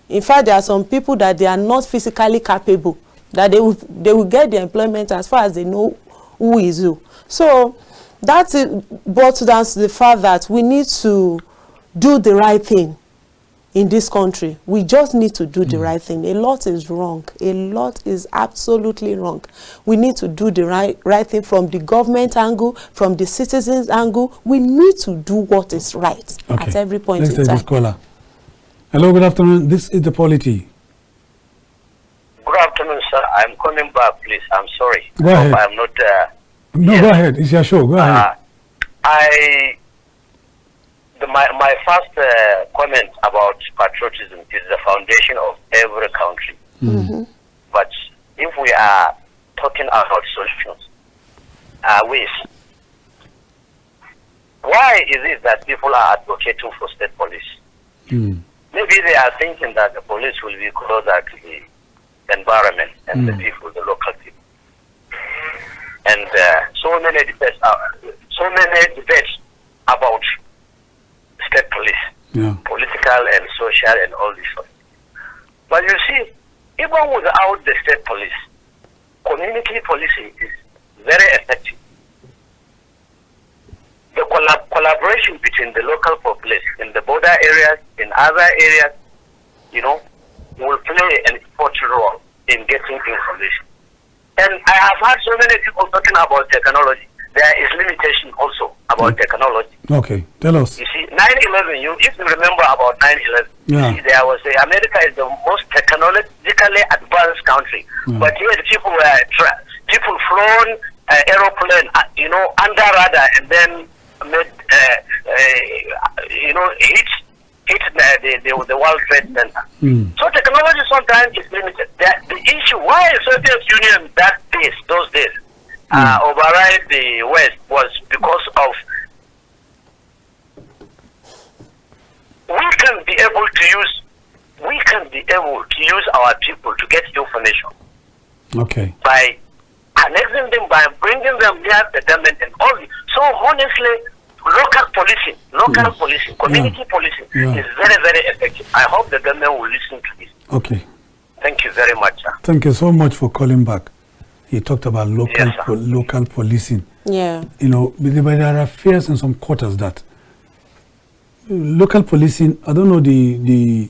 S2: In fact, there are some people that they are not physically capable, that they will get the employment as far as they know who is who. So that boils down to the fact that we need to do the right thing in this country. We just need to do the right thing. A lot is wrong. A lot is absolutely wrong. We need to do the right thing from the government angle, from the citizens angle. We need to do what is right at every point in time.
S1: Next caller. Hello, good afternoon. This is the Polity.
S4: Good afternoon, sir. I'm coming back, please. I'm sorry.
S1: Go ahead.
S4: I'm not...
S1: no,
S4: yes.
S1: Go ahead. It's your show. Go ahead.
S4: My first comment about patriotism is the foundation of every country. But if we are talking about solutions, ways, why is it that people are advocating for state police? Maybe they are thinking that the police will be closer to the environment and the people, the local people. And so many debates about state police, political and social and all this stuff. But you see, even without the state police, community policing is very effective. The collaboration between the local population in the border areas, in other areas, will play an important role in getting information. And I have heard so many people talking about technology. There is limitation also about technology.
S1: Okay, tell us.
S4: You see, 9/11, if you remember about 9/11, there was America is the most technologically advanced country. But here the people were flown aeroplane, under radar and then made, hit the World Trade Center. So technology sometimes is limited. The issue why the Soviet Union those days override the West was because of we can be able to use be able to use our people to get information.
S1: Okay.
S4: By annexing them, by bringing them near the government and all. So honestly, local policing, community policing is very, very effective. I hope the government will listen to this.
S1: Okay.
S4: Thank you very much, sir.
S1: Thank you so much for calling back. He talked about local policing.
S2: Yeah.
S1: You know, but there are fears in some quarters that local policing, I don't know the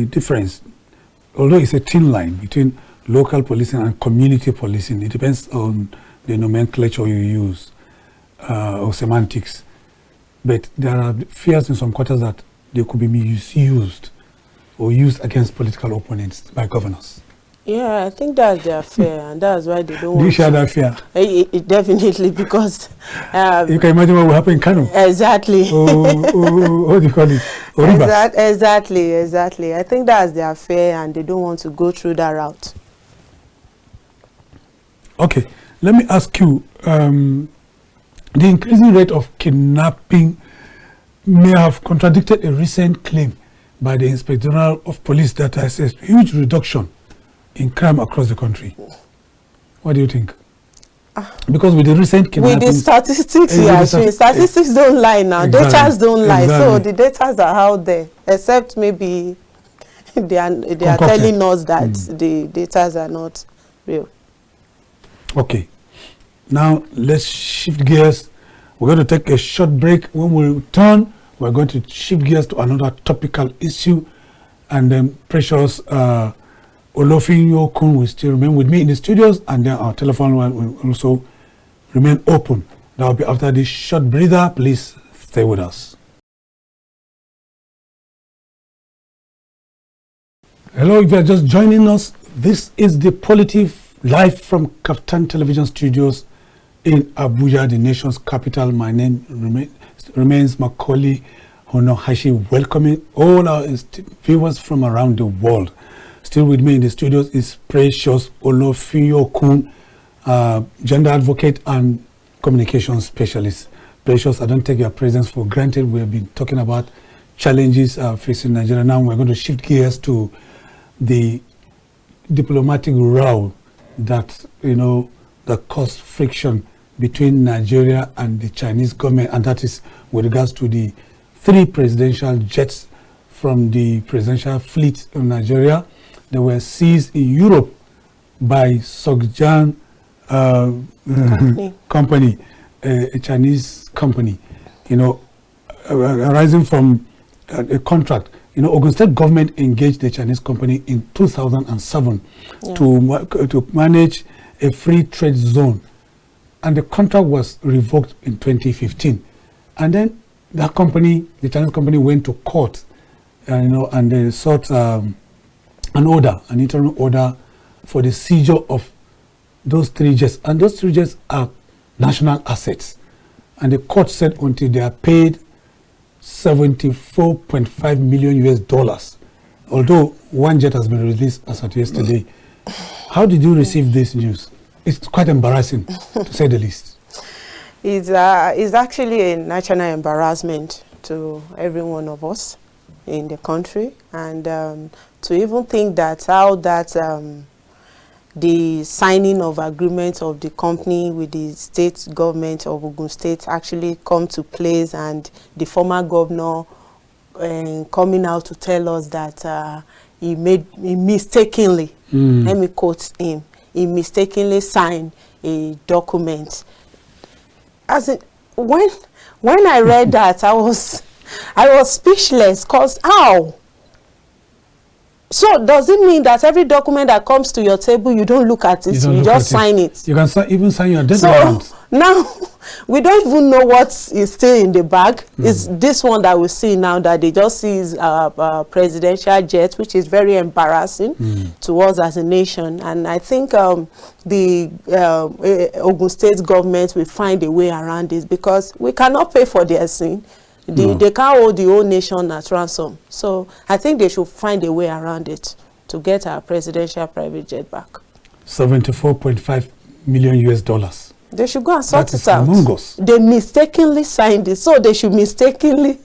S1: difference, although it's a thin line between local policing and community policing. It depends on the nomenclature you use or semantics. But there are fears in some quarters that they could be misused or used against political opponents by governors.
S2: Yeah, I think that's their fear, and that's why they don't want.
S1: Do you share that fear?
S2: Definitely, because
S1: you can imagine what will happen in Kano.
S2: Exactly.
S1: What do you call it?
S2: Exactly. I think that's their fear, and they don't want to go through that route.
S1: Okay, let me ask you, the increasing rate of kidnapping may have contradicted a recent claim by the Inspector General of Police that has a huge reduction in crime across the country. What do you think? Because with the recent kidnapping... With
S2: the statistics, statistics don't lie now.
S1: Exactly.
S2: Data don't lie. So the data are out there, except maybe they are telling us that the data are not real.
S1: Okay. Now, let's shift gears. We're going to take a short break. When we return, we're going to shift gears to another topical issue. And then precious Olofinyokum will still remain with me in the studios, and then our telephone line will also remain open. That will be after this short breather. Please stay with us. Hello, if you are just joining us, this is the POLITY live from KAFTAN television studios in Abuja, the nation's capital. My name remains Maucauley Hunohashi, welcoming all our viewers from around the world. Still with me in the studios is precious Olofinyokum, gender advocate and communication specialist. Precious, I don't take your presence for granted. We have been talking about challenges facing Nigeria. Now we're going to shift gears to the diplomatic row that, that caused friction between Nigeria and the Chinese government, and that is with regards to the 3 presidential jets from the presidential fleet of Nigeria. They were seized in Europe by Sogjan company, a Chinese company, arising from a contract. Ogun State government engaged the Chinese company in 2007 to manage a free trade zone, and the contract was revoked in 2015. And then that company, the Chinese company, went to court, and they sought an interim order for the seizure of those 3 jets. And those 3 jets are national assets. And the court said until they are paid $74.5 million, although 1 jet has been released as of yesterday. How did you receive this news? It's quite embarrassing, to say the least.
S2: It's actually a national embarrassment to every one of us in the country, and to even think that how that the signing of agreement of the company with the state government of Ogun State actually come to place, and the former governor coming out to tell us that he mistakenly, let me quote him, he mistakenly signed a document. As in, when I read that, I was speechless, because how? So does it mean that every document that comes to your table, you don't look at it, you just sign it? You
S1: can even sign your deadlines.
S2: So now, we don't even know what is still in the bag. It's this one that we see now, that they just seized presidential jet, which is very embarrassing to us as a nation. And I think the Ogun State government will find a way around this, because we cannot pay for their sin. They can't hold the whole nation at ransom. So I think they should find a way around it to get our presidential private jet back.
S1: $74.5 million.
S2: They should go and sort it out.
S1: Humongous.
S2: They mistakenly signed it, so they should mistakenly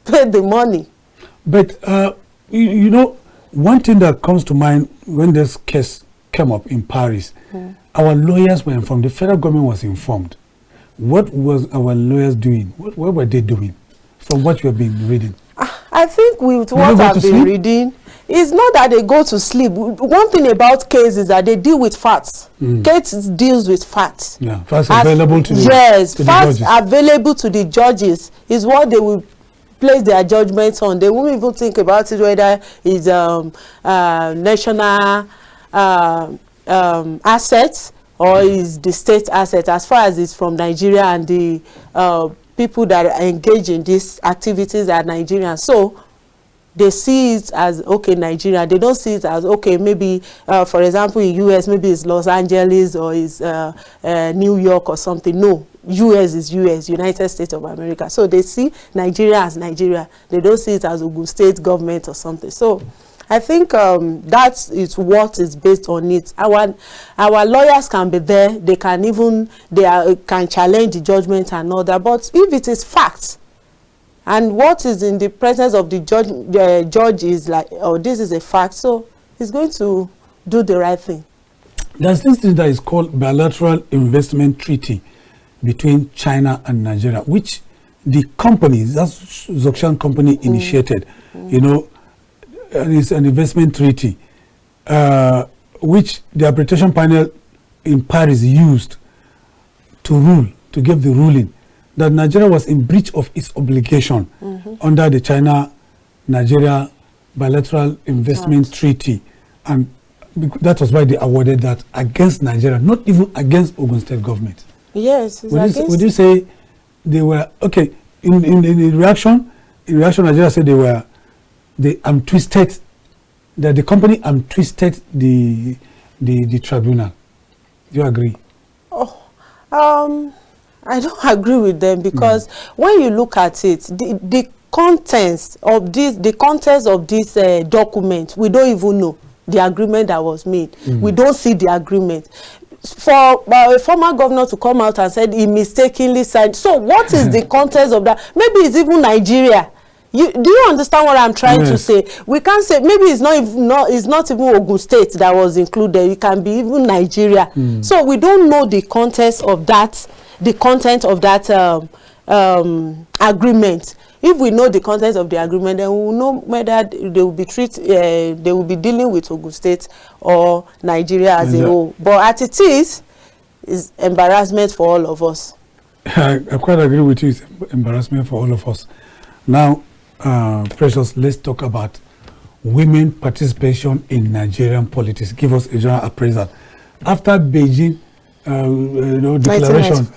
S2: pay the money.
S1: But You know, one thing that comes to mind when this case came up in Paris, our lawyers were informed, the federal government was informed. What was our lawyers doing? What were they doing from what you have been reading?
S2: I think with what I've been reading, it's not that they go to sleep. One thing about cases is that they deal with facts. Case deals with facts.
S1: Yeah, facts available to the
S2: Yes,
S1: to
S2: facts
S1: the judges.
S2: available to the judges is what they will place their judgments on. They won't even think about it whether it's national assets or is the state asset, as far as it's from Nigeria, and the people that are engaged in these activities are Nigerians. So they see it as, okay, Nigeria. They don't see it as, okay, maybe, for example, in US, maybe it's Los Angeles or it's New York or something. No, US is US, United States of America. So they see Nigeria as Nigeria. They don't see it as Ogun State government or something. So I think that is what is based on it. Our lawyers can be there. They can even, can challenge the judgment and all that. But if it is facts, and what is in the presence of the judge is like, oh, this is a fact, so he's going to do the right thing.
S1: There's this thing that is called bilateral investment treaty between China and Nigeria, which the companies, that's Zhongshan company initiated, you know, and it's an investment treaty, which the arbitration panel in Paris used to rule, to give the ruling that Nigeria was in breach of its obligation under the China-Nigeria bilateral investment treaty. And that was why they awarded that against Nigeria, not even against Ogun State government.
S2: Yes, it's
S1: would you say they were, okay, in reaction, Nigeria said they twisted, that the company twisted the tribunal. Do you agree?
S2: I don't agree with them, because when you look at it, the contents of this document, we don't even know the agreement that was made. We don't see the agreement. For a former governor to come out and said he mistakenly signed. So what is the context of that? Maybe it's even Nigeria. Do you understand what I'm trying to say? We can't say, maybe it's not even Ogun State that was included. It can be even Nigeria. So we don't know the context of that, the content of that agreement. If we know the content of the agreement, then we will know whether they will be they will be dealing with Ogun State or Nigeria as a whole. But as it is embarrassment for all of us.
S1: I quite agree with you. It's embarrassment for all of us. Now, Precious, let's talk about women participation in Nigerian politics. Give us a general appraisal. After Beijing declaration,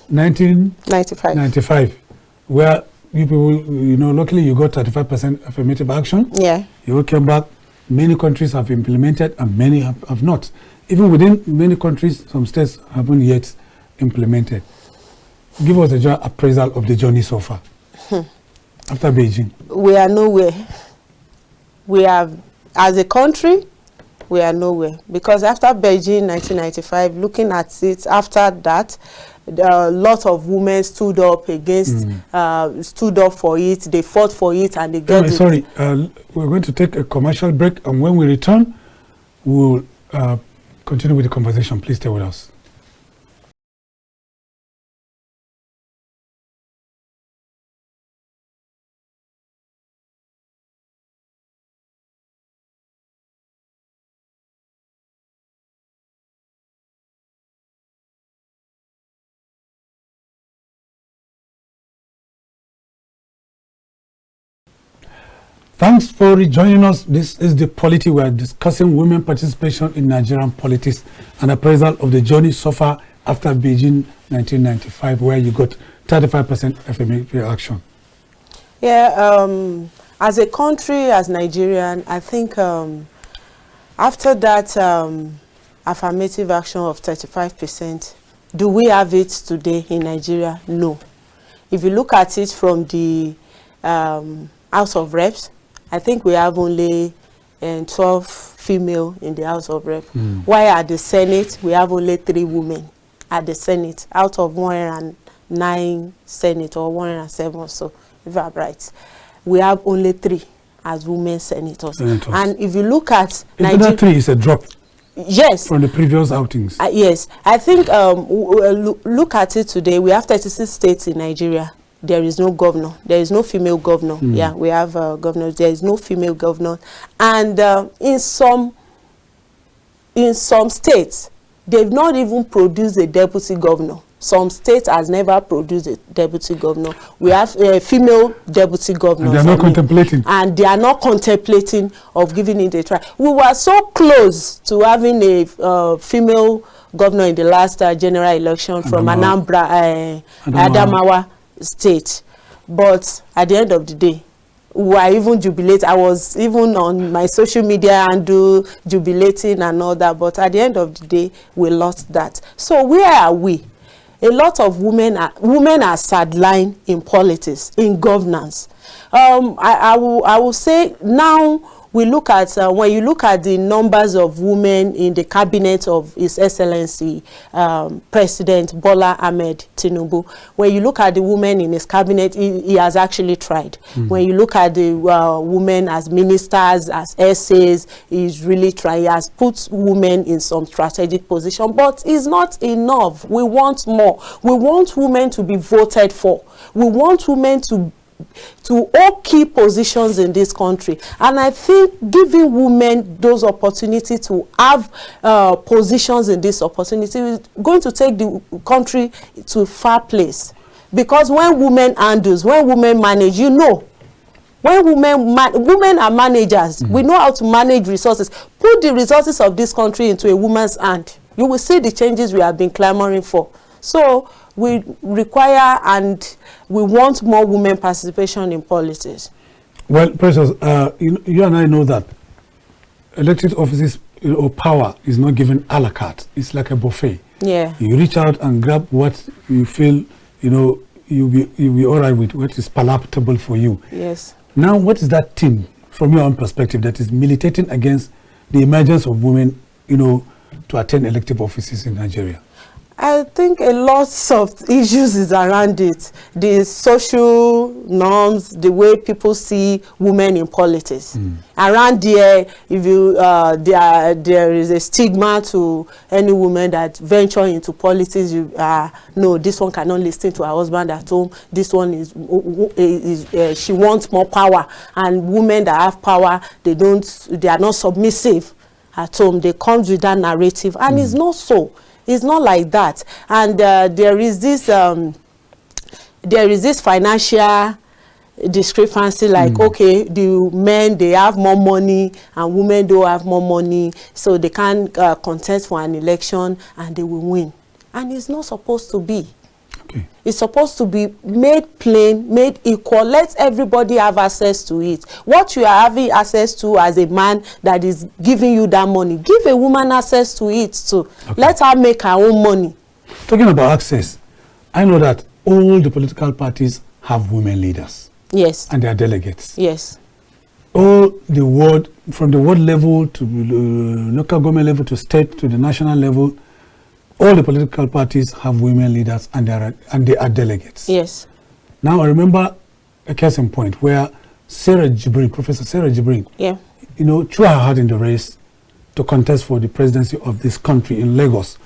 S1: 1995, where you people, luckily you got 35% affirmative action.
S2: Yeah.
S1: You all came back. Many countries have implemented and many have not. Even within many countries, some states haven't yet implemented. Give us a general appraisal of the journey so far. After Beijing.
S2: We are nowhere. We have, as a country, we are nowhere. Because after Beijing 1995, looking at it, after that, a lot of women stood up against, stood up for it, they fought for it, and they got it.
S1: Sorry, we're going to take a commercial break, and when we return, we'll continue with the conversation. Please stay with us. Thanks for rejoining us. This is the Polity. We are discussing women participation in Nigerian politics and appraisal of the journey so far after Beijing 1995, where you got 35% affirmative action.
S2: Yeah, as a country, as Nigerian, I think after that affirmative action of 35%, do we have it today in Nigeria? No. If you look at it from the House of Reps, I think we have only 12 female in the House of Reps. While at the Senate, we have only 3 women at the Senate, out of 109 Senate or 107 or so, if I'm right. We have only 3. as women senators. And if you look at
S1: Nigeria, 3 is a drop.
S2: Yes.
S1: From the previous outings.
S2: Yes. I think look at it today. We have 36 states in Nigeria. There is no governor. There is no female governor. Yeah, we have governors. There is no female governor. And in some states, they've not even produced a deputy governor. Some states has never produced a deputy governor. We have a female deputy governor.
S1: And they are not contemplating.
S2: And they are not contemplating of giving it a try. We were so close to having a female governor in the last general election from Anambra, Adamawa State. But at the end of the day, we were even jubilating. I was even on my social media and jubilating and all that. But at the end of the day, we lost that. So where are we? A lot of women are sidelined in politics, in governance. I will say now we look at when you look at the numbers of women in the cabinet of His Excellency President Bola Ahmed Tinubu. When you look at the women in his cabinet, he has actually tried. When you look at the women as ministers, as essays, he's really trying. He has put women in some strategic position, but it's not enough. We want more. We want women to be voted for. We want women to all key positions in this country, and I think giving women those opportunities to have positions in this opportunity is going to take the country to a far place. Because when women handles, when women manage, you know, when women are managers, we know how to manage resources. Put the resources of this country into a woman's hand, you will see the changes we have been clamoring for. So we require and we want more women participation in politics.
S1: Well, Precious, you and I know that elected offices or power is not given a la carte. It's like a buffet.
S2: Yeah.
S1: You reach out and grab what you feel, you'll be all right with, what is palatable for you.
S2: Yes.
S1: Now, what is that team, from your own perspective, that is militating against the emergence of women, to attend elective offices in Nigeria?
S2: I think a lot of issues is around it. The social norms, the way people see women in politics. Around there, if you there is a stigma to any woman that venture into politics. No, this one cannot listen to her husband at home. This one is she wants more power, and women that have power, they are not submissive at home. They come with that narrative, and it's not so. It's not like that. And there is this financial discrepancy, like, okay, the men, they have more money and women don't have more money, so they can't contest for an election and they will win. And it's not supposed to be. Okay. It's supposed to be made plain, made equal. Let everybody have access to it. What you are having access to as a man that is giving you that money, give a woman access to it too. Okay. Let her make her own money.
S1: Talking about access, I know that all the political parties have women leaders.
S2: Yes.
S1: And their delegates.
S2: Yes.
S1: All the ward, from the ward level to local government level to state to the national level, all the political parties have women leaders and they are delegates.
S2: Yes.
S1: Now I remember a case in point where Professor Sarah Jibrin, threw her heart in the race to contest for the presidency of this country in Lagos.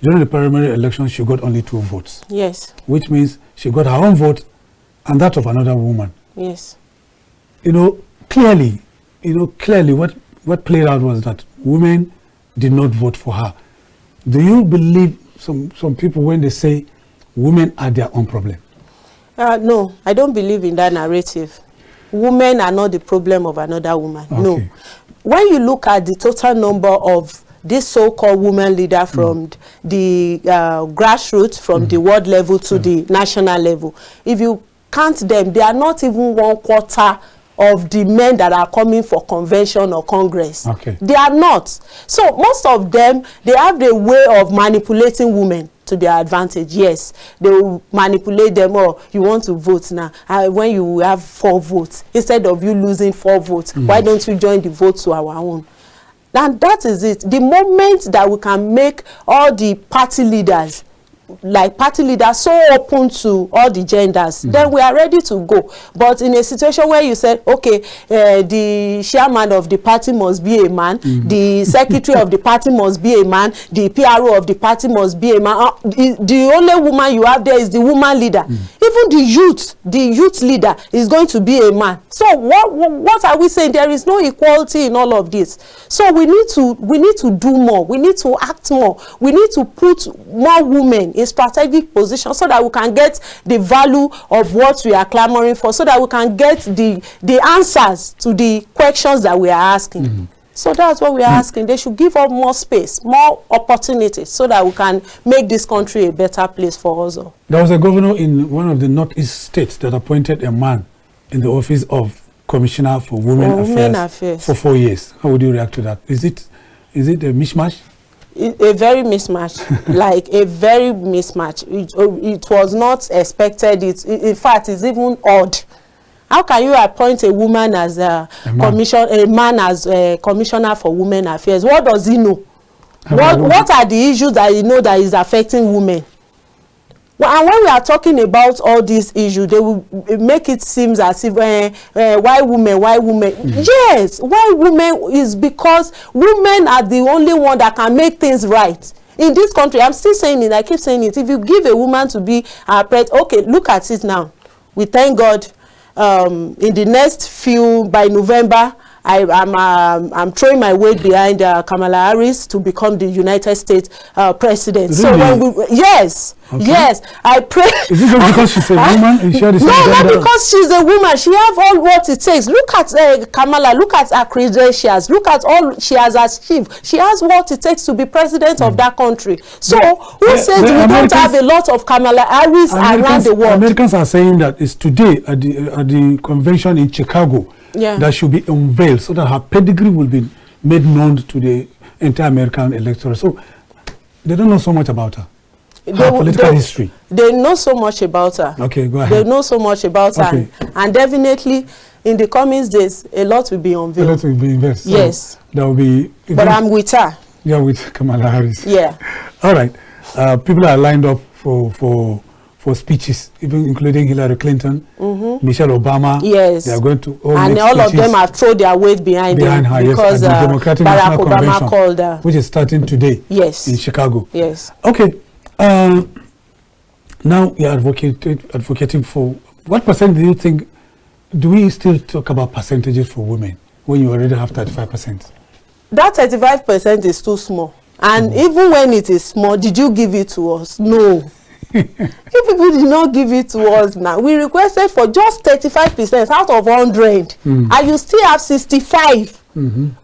S1: During the primary election, she got only 2 votes.
S2: Yes.
S1: Which means she got her own vote and that of another woman.
S2: Yes.
S1: Clearly what played out was that women did not vote for her. Do you believe some people when they say women are their own problem?
S2: No, I don't believe in that narrative. Women are not the problem of another woman. Okay. No. When you look at the total number of this so-called women leader from the grassroots, from the world level to the national level, if you count them, they are not even 1/4 of the men that are coming for convention or congress. Okay. They are not. So most of them, they have the way of manipulating women to their advantage. Yes, they will manipulate them. Oh, you want to vote now. When you have 4 votes, instead of you losing 4 votes, why don't you join the vote to our own? And that is it. The moment that we can make all the party leaders like party leaders so open to all the genders, then we are ready to go. But in a situation where you said, okay, the chairman of the party must be a man, the secretary of the party must be a man, the PRO of the party must be a man, the only woman you have there is the woman leader. Even the youth leader is going to be a man. So what are we saying? There is no equality in all of this. So we need to do more. We need to act more. We need to put more women in strategic positions so that we can get the value of what we are clamoring for, so that we can get the answers to the questions that we are asking. So that's what we are asking. They should give us more space, more opportunities, so that we can make this country a better place for us all. There
S1: was a governor in one of the northeast states that appointed a man in the office of Commissioner for Women Affairs for 4 years. How would you react to that? Is it a mismatch? A
S2: very mismatch, like a very mismatch. It was not expected. In fact, it's even odd. How can you appoint a woman as a man as a commissioner for women affairs? What does he know? What are the issues that he know that is affecting women? Well, and when we are talking about all these issues, they will make it seem as if why women? Yes, why women is because women are the only one that can make things right in this country. I'm still saying it. I keep saying it. If you give a woman to be a president, okay, look at it now. We thank God. In the next by November, I'm throwing my weight behind Kamala Harris to become the United States president. Really? So when yes, I pray. Is it just because she's a woman? Not because she's a woman. She has all what it takes. Look at Kamala. Look at her credentials. Look at all she has achieved. She has what it takes to be president of that country. So who says we don't have a lot of Kamala Harris around the world?
S1: Americans are saying that it's today at the convention in Chicago. That should be unveiled so that her pedigree will be made known to the entire American electorate. So they don't know so much about her. Her political history.
S2: They know so much about her.
S1: Okay, go ahead.
S2: They know so much about her. And definitely in the coming days, a lot will be unveiled.
S1: A lot will be unveiled. So
S2: yes.
S1: There will be.
S2: But I'm with her.
S1: Yeah, with Kamala Harris.
S2: Yeah.
S1: All right. People are lined up for speeches, even including Hillary Clinton, Michelle Obama.
S2: Yes.
S1: They are going to
S2: and all of them have thrown their weight behind
S1: her,
S2: because
S1: the Democratic
S2: Barack
S1: National
S2: Obama
S1: Convention,
S2: called her.
S1: Which is starting today.
S2: Yes.
S1: In Chicago.
S2: Yes.
S1: Okay. Now you're advocating for what percent do you think? Do we still talk about percentages for women when you already have 35%?
S2: That 35% is too small. And even when it is small, did you give it to us? No. You people did not give it to us now. We requested for just 35% out of 100. And you still have 65.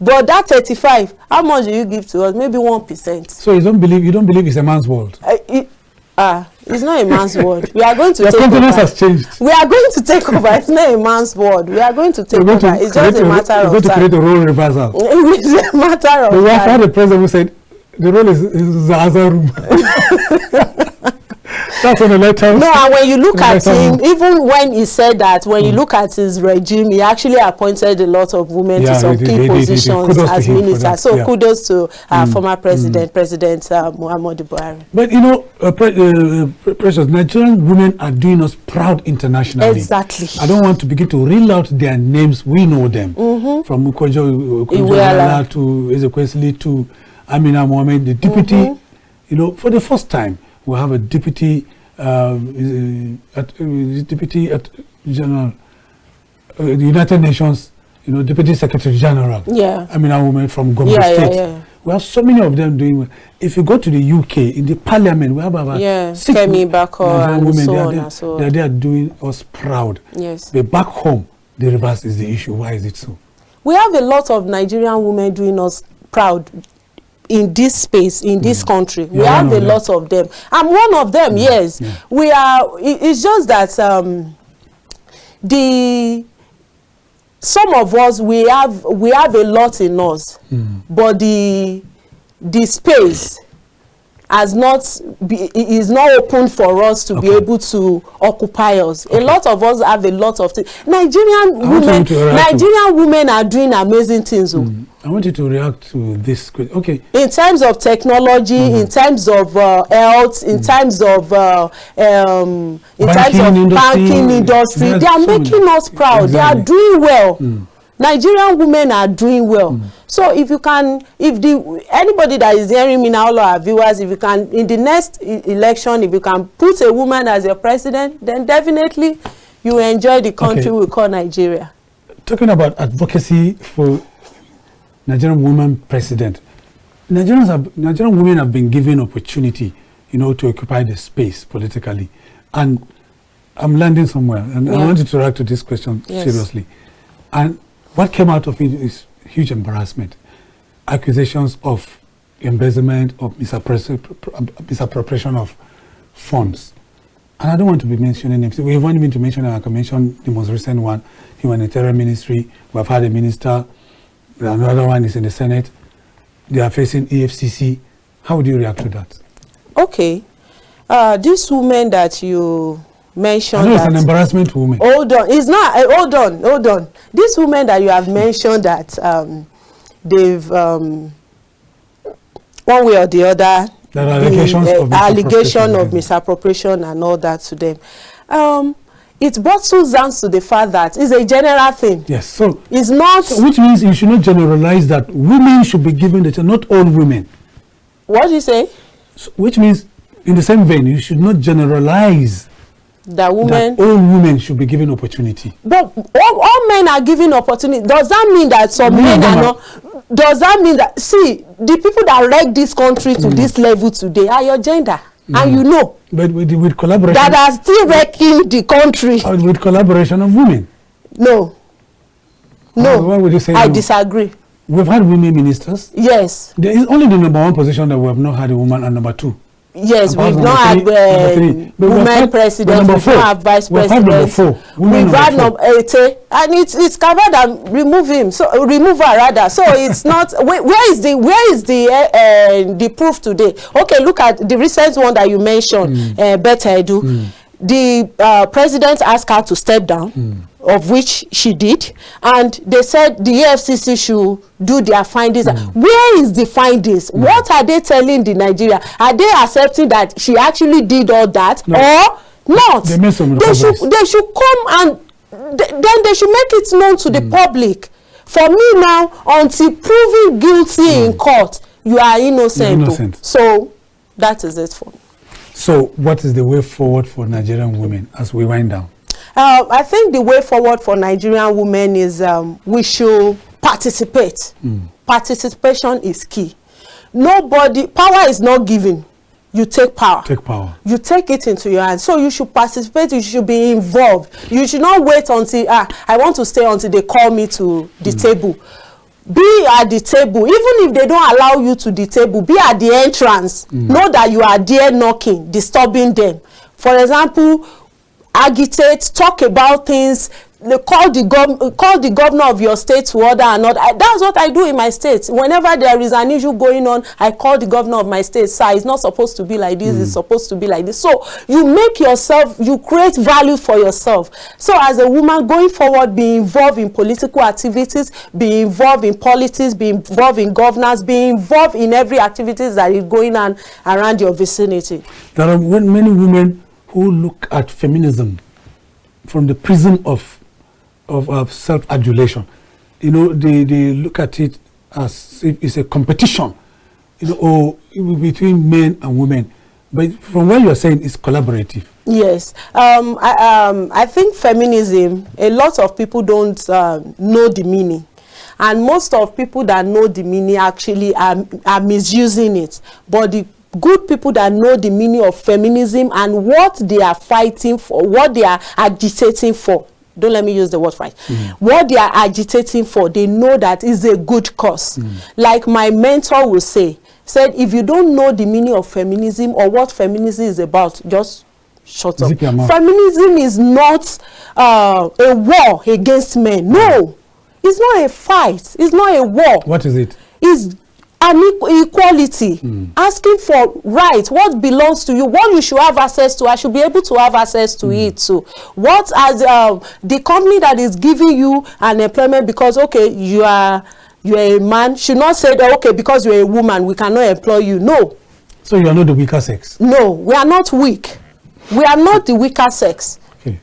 S2: But that 35, how much do you give to us? Maybe 1%.
S1: So you don't believe it's a man's world?
S2: It's not a man's world. We are going to
S1: take over.
S2: Your
S1: has changed.
S2: We are going to take over. It's not a man's world. We are going to take over. It's just a matter of time.
S1: We're going to create a role reversal.
S2: It's a matter of time.
S1: We had a president who said the role is the other room. That's on the letter.
S2: No, and when you look at him, even when he said that, when you look at his regime, he actually appointed a lot of women to some key positions as ministers. So kudos to former President Muhammadu Buhari.
S1: But you know, Precious, Nigerian women are doing us proud internationally.
S2: Exactly.
S1: I don't want to begin to reel out their names. We know them. From Ukojo to Ezekwesili to Amina Mohammed, the deputy. You know, for the first time, we have a deputy at General, the United Nations, you know, Deputy Secretary General.
S2: Yeah.
S1: I mean, a woman from Gombe State. We have so many of them doing well. If you go to the UK, in the Parliament, we have about 6
S2: Kemi Bako and
S1: women.
S2: So on and so on.
S1: They are doing us proud.
S2: Yes.
S1: But back home, the reverse is the issue. Why is it so?
S2: We have a lot of Nigerian women doing us proud. In this space, in this country, we have a lot of them. I'm one of them. Yes, we are. It's just that some of us we have a lot in us, but the space is not open for us to be able to occupy us. A lot of us have a lot of things. Nigerian women are doing amazing things.
S1: I want you to react to this question. Okay.
S2: In terms of technology, in terms of health, in terms of banking industry, they are making us proud. Exactly. They are doing well. Nigerian women are doing well. So if you can, anybody that is hearing me now, all our viewers, if you can, in the next election, if you can put a woman as your president, then definitely you enjoy the country we call Nigeria.
S1: Talking about advocacy for Nigerian women president, Nigerian women have been given opportunity, to occupy the space politically. And I'm landing somewhere, and I want you to react to this question seriously. And what came out of it is huge embarrassment, accusations of embezzlement, of misappropriation of funds. And I don't want to be mentioning names. We want me to mention, I can mention the most recent one, Humanitarian Ministry. We have had a minister, another one is in the Senate. They are facing EFCC. How would you react to that? Okay.
S2: This woman that you mentioned,
S1: I know it's an embarrassment woman.
S2: Hold on, it's not. Hold on. This woman that you have mentioned that they've one way or the other,
S1: there are
S2: allegation of misappropriation and all that to them. It boils down to the fact that it's a general thing.
S1: Yes, so
S2: it's not.
S1: Which means you should not generalize that women should be given the chance, not all women.
S2: What do you say?
S1: So, which means, in the same vein, you should not generalize that all women should be given opportunity.
S2: But all men are given opportunity. Does that mean that some men are not? Does that mean that, see, the people that wreck this country to this level today are your gender? And you know.
S1: But with collaboration.
S2: That are still wrecking the country.
S1: With collaboration of women.
S2: No.
S1: Why would you say
S2: I disagree.
S1: We've had women ministers.
S2: Yes.
S1: There is only the number one position that we have not had a woman, and number two.
S2: Yes, we've not had women president, we've not had vice president, we've had number 8, and it's covered and remove him, so remove her rather. So it's not. Where is the proof today? Okay, look at the recent one that you mentioned, Betta Edu. The president asked her to step down, of which she did, and they said the EFCC should do their findings. Where is the findings? What are they telling the Nigeria? Are they accepting that she actually did all that or not? They should come and then they should make it known to the public. For me now, until proven guilty in court, you are innocent. So that is it for me.
S1: So what is the way forward for Nigerian women as we wind down?
S2: I think the way forward for Nigerian women is we should participate. Participation is key. Power is not given. You take power. You take it into your hands. So you should participate. You should be involved. You should not wait until, I want to stay until they call me to the table. Be at the table. Even if they don't allow you to the table, be at the entrance. Know that you are there knocking, disturbing them. For example, agitate, talk about things, call the governor of your state to order and not. That's what I do in my state. Whenever there is an issue going on, I call the governor of my state. Sir, it's not supposed to be like this, it's supposed to be like this. So you make yourself, you create value for yourself. So as a woman going forward, be involved in political activities, be involved in politics, be involved in governance, be involved in every activities that is going on around your vicinity.
S1: There are many women who look at feminism from the prism of self-adulation. They look at it as if it's a competition, or between men and women. But from what you are saying, it's collaborative.
S2: Yes. I think feminism, a lot of people don't know the meaning. And most of people that know the meaning actually are misusing it. But the good people that know the meaning of feminism and what they are fighting for, what they are agitating for, don't let me use the word fight, what they are agitating for, they know that is a good cause. Like my mentor will say, if you don't know the meaning of feminism or what feminism is about, just shut up. Feminism is not a war against men. No, it's not a fight. It's not a war.
S1: What is it?
S2: It's an equality, asking for rights, what belongs to you, what you should have access to. I should be able to have access to it too. What as the company that is giving you an employment because you are you're a man, should not say that, okay, because you're a woman, we cannot employ you. No.
S1: So you are not the weaker sex?
S2: No, we are not weak. We are not the weaker sex.
S1: Okay.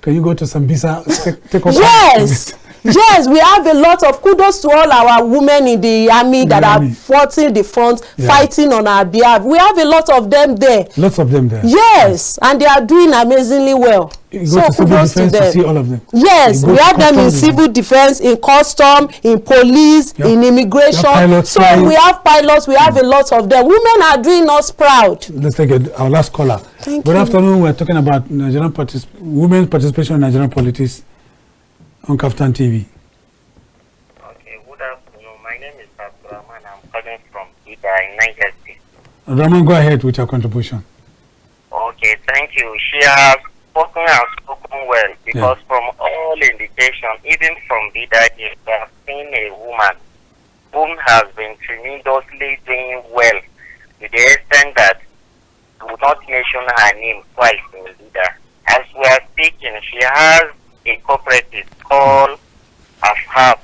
S1: Can you go to Sambisa? Take off.
S2: Yes. Yes, we have a lot of kudos to all our women in the army that are fighting the front, fighting on our behalf. We have a lot of them there.
S1: Lots of them there.
S2: Yes, and they are doing amazingly well.
S1: You go to civil defense to see all of them.
S2: Yes, we have them in civil defense, in custom, in police, in immigration. So we have pilots, we have a lot of them. Women are doing us proud.
S1: Let's take our last caller.
S2: Thank
S1: Good
S2: you.
S1: afternoon. We're talking about Nigerian women's participation in Nigerian politics on KAFTAN TV.
S7: Okay, good afternoon. My name is Abdurrahman. I'm calling from Ida in Niger State.
S1: Abdurrahman, go ahead with your contribution.
S7: Okay, thank you. She has spoken and spoken well because from all indication, even from Ida, we have seen a woman whom has been tremendously doing well to the extent that we will not mention her name twice in Ida. As we are speaking, she has a cooperative called AFHAB.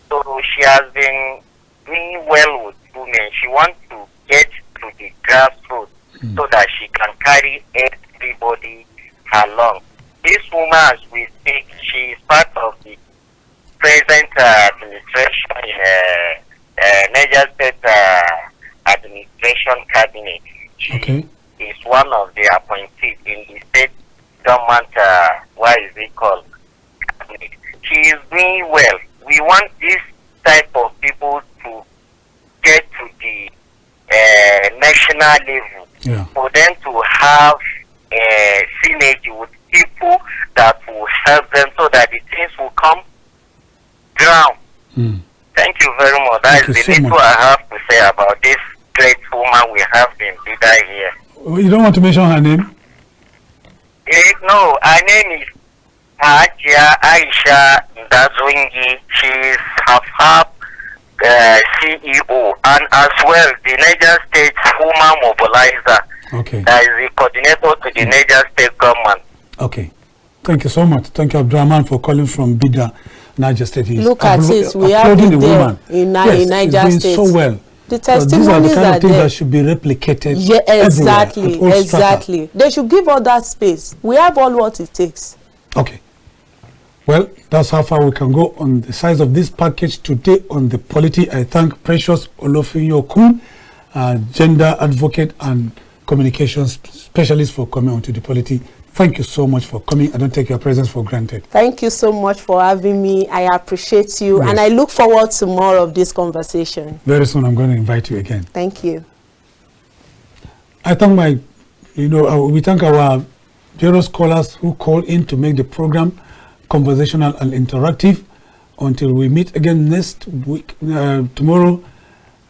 S7: So she has been doing well with women. She wants to get to the grassroots so that she can carry everybody along. This woman, as we speak, she is part of the present administration in Niger State administration cabinet. She is one of the appointees in the state government, what is it called? She is doing well. We want this type of people to get to the national level, for them to have synergy with people that will help them so that the things will come down. Thank you very much. That is the little I have to say about this great woman we have in Bida here.
S1: You don't want to mention her name?
S7: No, her name is Ajia Aisha Ndazwingi. She is half CEO and as well the Niger State Woman Mobilizer. That is the coordinator to the Niger State government.
S1: Okay. Thank you so much. Thank you, Abdurrahman, for calling from Bida, Niger State.
S2: Look at it. We have it there in Niger State.
S1: So well.
S2: The testimonies
S1: these are the kind of things
S2: there
S1: that should be replicated.
S2: Yeah, exactly. Exactly. They should give us that space. We have all what it takes.
S1: Okay. Well, that's how far we can go on the size of this package today on the polity. I thank Precious Olofinyokum, gender advocate and communications specialist, for coming onto the polity. Thank you so much for coming. I don't take your presence for granted.
S2: Thank you so much for having me. I appreciate you, and I look forward to more of this conversation.
S1: Very soon I'm going to invite you again.
S2: Thank you.
S1: I thank we thank our various callers who call in to make the program conversational and interactive. Until we meet again next week, tomorrow,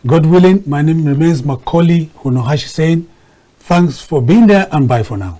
S1: God willing, my name remains Maucauley Hunohashi saying, thanks for being there and bye for now.